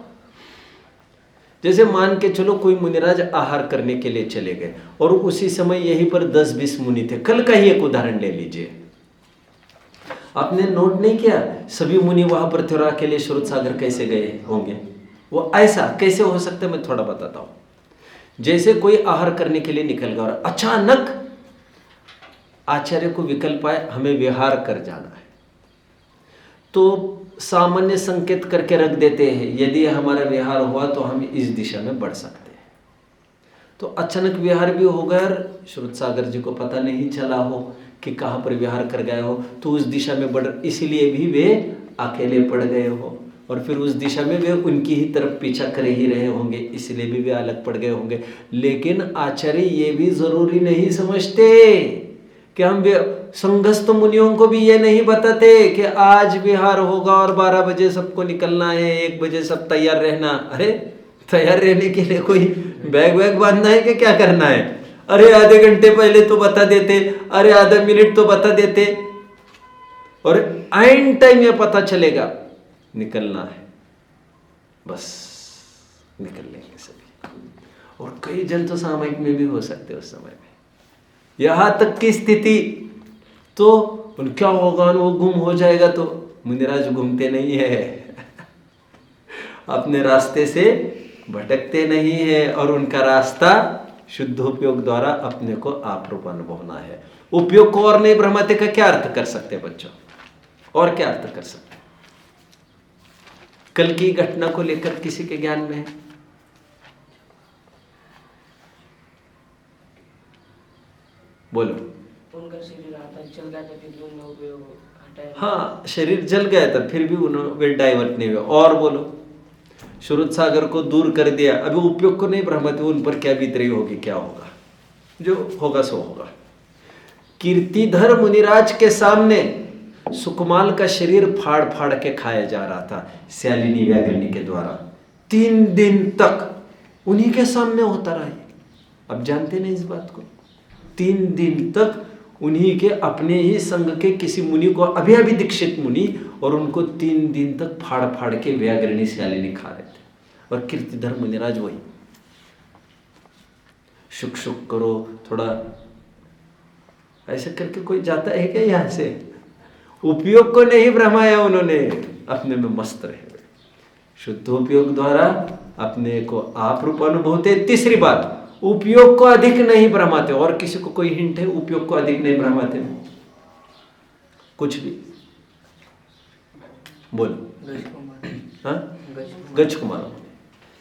जैसे मान के चलो कोई मुनिराज आहार करने के लिए चले गए और उसी समय यहीं पर 10-20 मुनि थे। कल का ही एक उदाहरण ले लीजिए, आपने नोट नहीं किया सभी मुनि वहां पर थे और अकेले श्रुत सागर कैसे गए होंगे? वो ऐसा कैसे हो सकता है, मैं थोड़ा बताता हूं। जैसे कोई आहार करने के लिए निकल गया और अचानक आचार्य को विकल्प आए हमें विहार कर जाना है, तो सामान्य संकेत करके रख देते हैं, यदि हमारा विहार हुआ तो हम इस दिशा में बढ़ सकते हैं। तो अचानक विहार भी हो गया, श्रुत सागर जी को पता नहीं चला हो कि कहाँ पर विहार कर गए हो, तो उस दिशा में बढ़, इसीलिए भी वे अकेले पड़ गए हो, और फिर उस दिशा में वे उनकी ही तरफ पीछा कर ही रहे होंगे, इसलिए भी वे अलग पड़ गए होंगे। लेकिन आचार्य ये भी जरूरी नहीं समझते कि हम संघस्थ मुनियों को भी ये नहीं बताते कि आज विहार होगा और 12 बजे सबको निकलना है, 1 बजे सब तैयार रहना। अरे तैयार रहने के लिए कोई बैग वैग बांधना है कि क्या करना है? अरे आधे घंटे पहले तो बता देते, अरे आधा मिनट तो बता देते, और आइन टाइम में पता चलेगा निकलना है, बस निकल लेंगे सभी। और कई जन तो सामयिक में भी हो सकते उस समय में, यहां तक की स्थिति तो क्या होगा, वो गुम हो जाएगा। तो मुनिराज घूमते नहीं है, अपने रास्ते से भटकते नहीं है, और उनका रास्ता शुद्ध उपयोग द्वारा अपने को आप रूप अनुभवना है। उपयोग को और नहीं भ्रमाते का क्या अर्थ कर सकते बच्चों, और क्या अर्थ कर सकते? कल की घटना को लेकर किसी के ज्ञान में है? बोलो। उनका शरीर आता चल गया था, फिर भी उन्होंने उपयोग हटाया। हाँ, शरीर जल गया था, फिर भी उन्होंने डाइवर्ट नहीं हुआ। और बोलो, श्रुत सागर को दूर कर दिया, अभी उपयोग को नहीं भ्रमते, उन पर क्या बीत रही होगी, क्या होगा? जो होगा सो होगा। कीर्तिधर मुनिराज के सामने सुकुमाल का शरीर फाड़ फाड़ के खाया जा रहा था श्यालिनी व्याघ्रिणी के द्वारा। 3 दिन तक उन्हीं के सामने होता रहा है। अब जानते नहीं इस बात को? 3 दिन तक उन्हीं के अपने ही संघ के किसी मुनि को, अभी अभी दीक्षित मुनि, और उनको 3 दिन तक फाड़ फाड़ के व्याघ्रिणी श्यालिनी खा रहे थे। और कीर्तिधर मुनिराज वही शुक शुक करो, थोड़ा ऐसे करके कोई जाता है क्या यहां से? उपयोग को नहीं भ्रमाया उन्होंने, अपने में मस्त रहे। शुद्ध उपयोग द्वारा अपने को आप रूप अनुभवते। तीसरी बात, उपयोग को अधिक नहीं भ्रमाते। और किसी को कोई हिंट है उपयोग को अधिक नहीं भ्रमाते? कुछ भी बोलो। हाँ, गज कुमार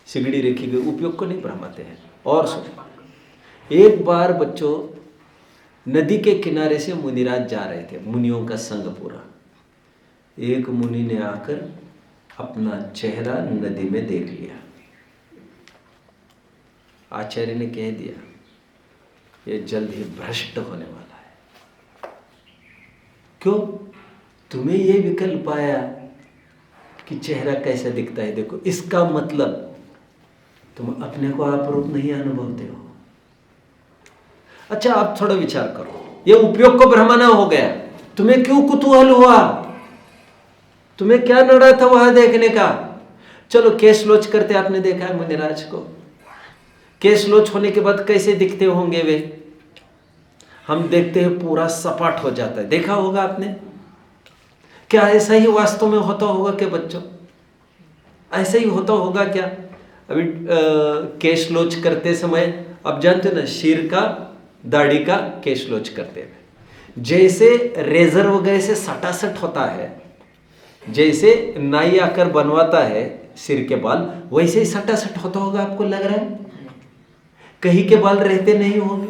सिगड़ी रखी गई, उपयोग को नहीं भ्रमाते हैं। और सुनो, एक बार बच्चों नदी के किनारे से मुनिराज जा रहे थे, मुनियों का संग पूरा। एक मुनि ने आकर अपना चेहरा नदी में देख लिया। आचार्य ने कह दिया ये जल्द ही भ्रष्ट होने वाला है। क्यों? तुम्हें ये विकल्प आया कि चेहरा कैसा दिखता है, देखो, इसका मतलब तुम अपने को आपरूप नहीं अनुभवते हो। अच्छा, आप थोड़ा विचार करो, ये उपयोग को भ्रमाना हो गया, तुम्हें क्यों कुतूहल हुआ? तुम्हें क्या नड़ा था वहां देखने का? चलो केश लोच करते आपने देखा है मुनिराज को? केश लोच होने के बाद कैसे दिखते होंगे वे? हम देखते हैं पूरा सपाट हो जाता है, देखा होगा आपने? क्या ऐसा ही वास्तव में होता होगा क्या बच्चों? ऐसा ही होता होगा क्या? अभी केश लोच करते समय अब जानते हो ना, शीर का दाढ़ी का केश लोच करते हैं, जैसे रेजर वगैरह से सटासट होता है, जैसे नाई आकर बनवाता है सिर के बाल, वैसे ही सटासट होता होगा। आपको लग रहा है? कहीं के बाल रहते नहीं होंगे?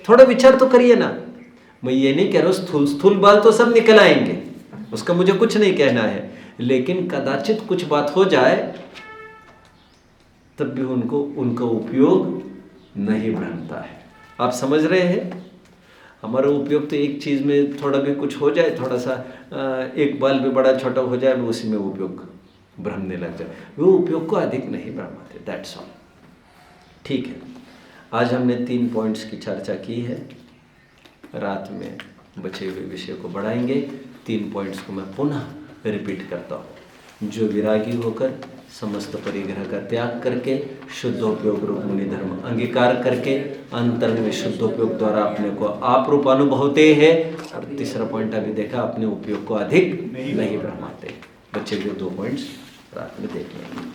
थोड़ा विचार तो करिए ना। मैं ये नहीं कह रहा हूँ स्थूल बाल तो सब निकल आएंगे, उसका मुझे कुछ नहीं कहना है, लेकिन कदाचित कुछ बात हो जाए तब भी उनका उपयोग नहीं भ्रमता है। आप समझ रहे हैं? हमारा उपयोग तो एक चीज में थोड़ा भी कुछ हो जाए, थोड़ा सा एक बाल भी बड़ा छोटा हो जाए, उसी में उपयोग भ्रमने लग जाए। वो उपयोग को अधिक नहीं भ्रमाते। That's all. ठीक है, आज हमने 3 पॉइंट्स की चर्चा की है। रात में बचे हुए विषय को बढ़ाएंगे। 3 पॉइंट्स को मैं पुनः रिपीट करता हूँ। जो विरागी होकर समस्त परिग्रह का त्याग करके शुद्धोपयोग रूप मुनि धर्म अंगीकार करके अंतरंग में शुद्धोपयोग द्वारा अपने को आप रूप अनुभवते हैं। और तीसरा पॉइंट अभी देखा, अपने उपयोग को अधिक नहीं भ्रमाते। बच्चे के 2 पॉइंट्स रात में देख लेंगे।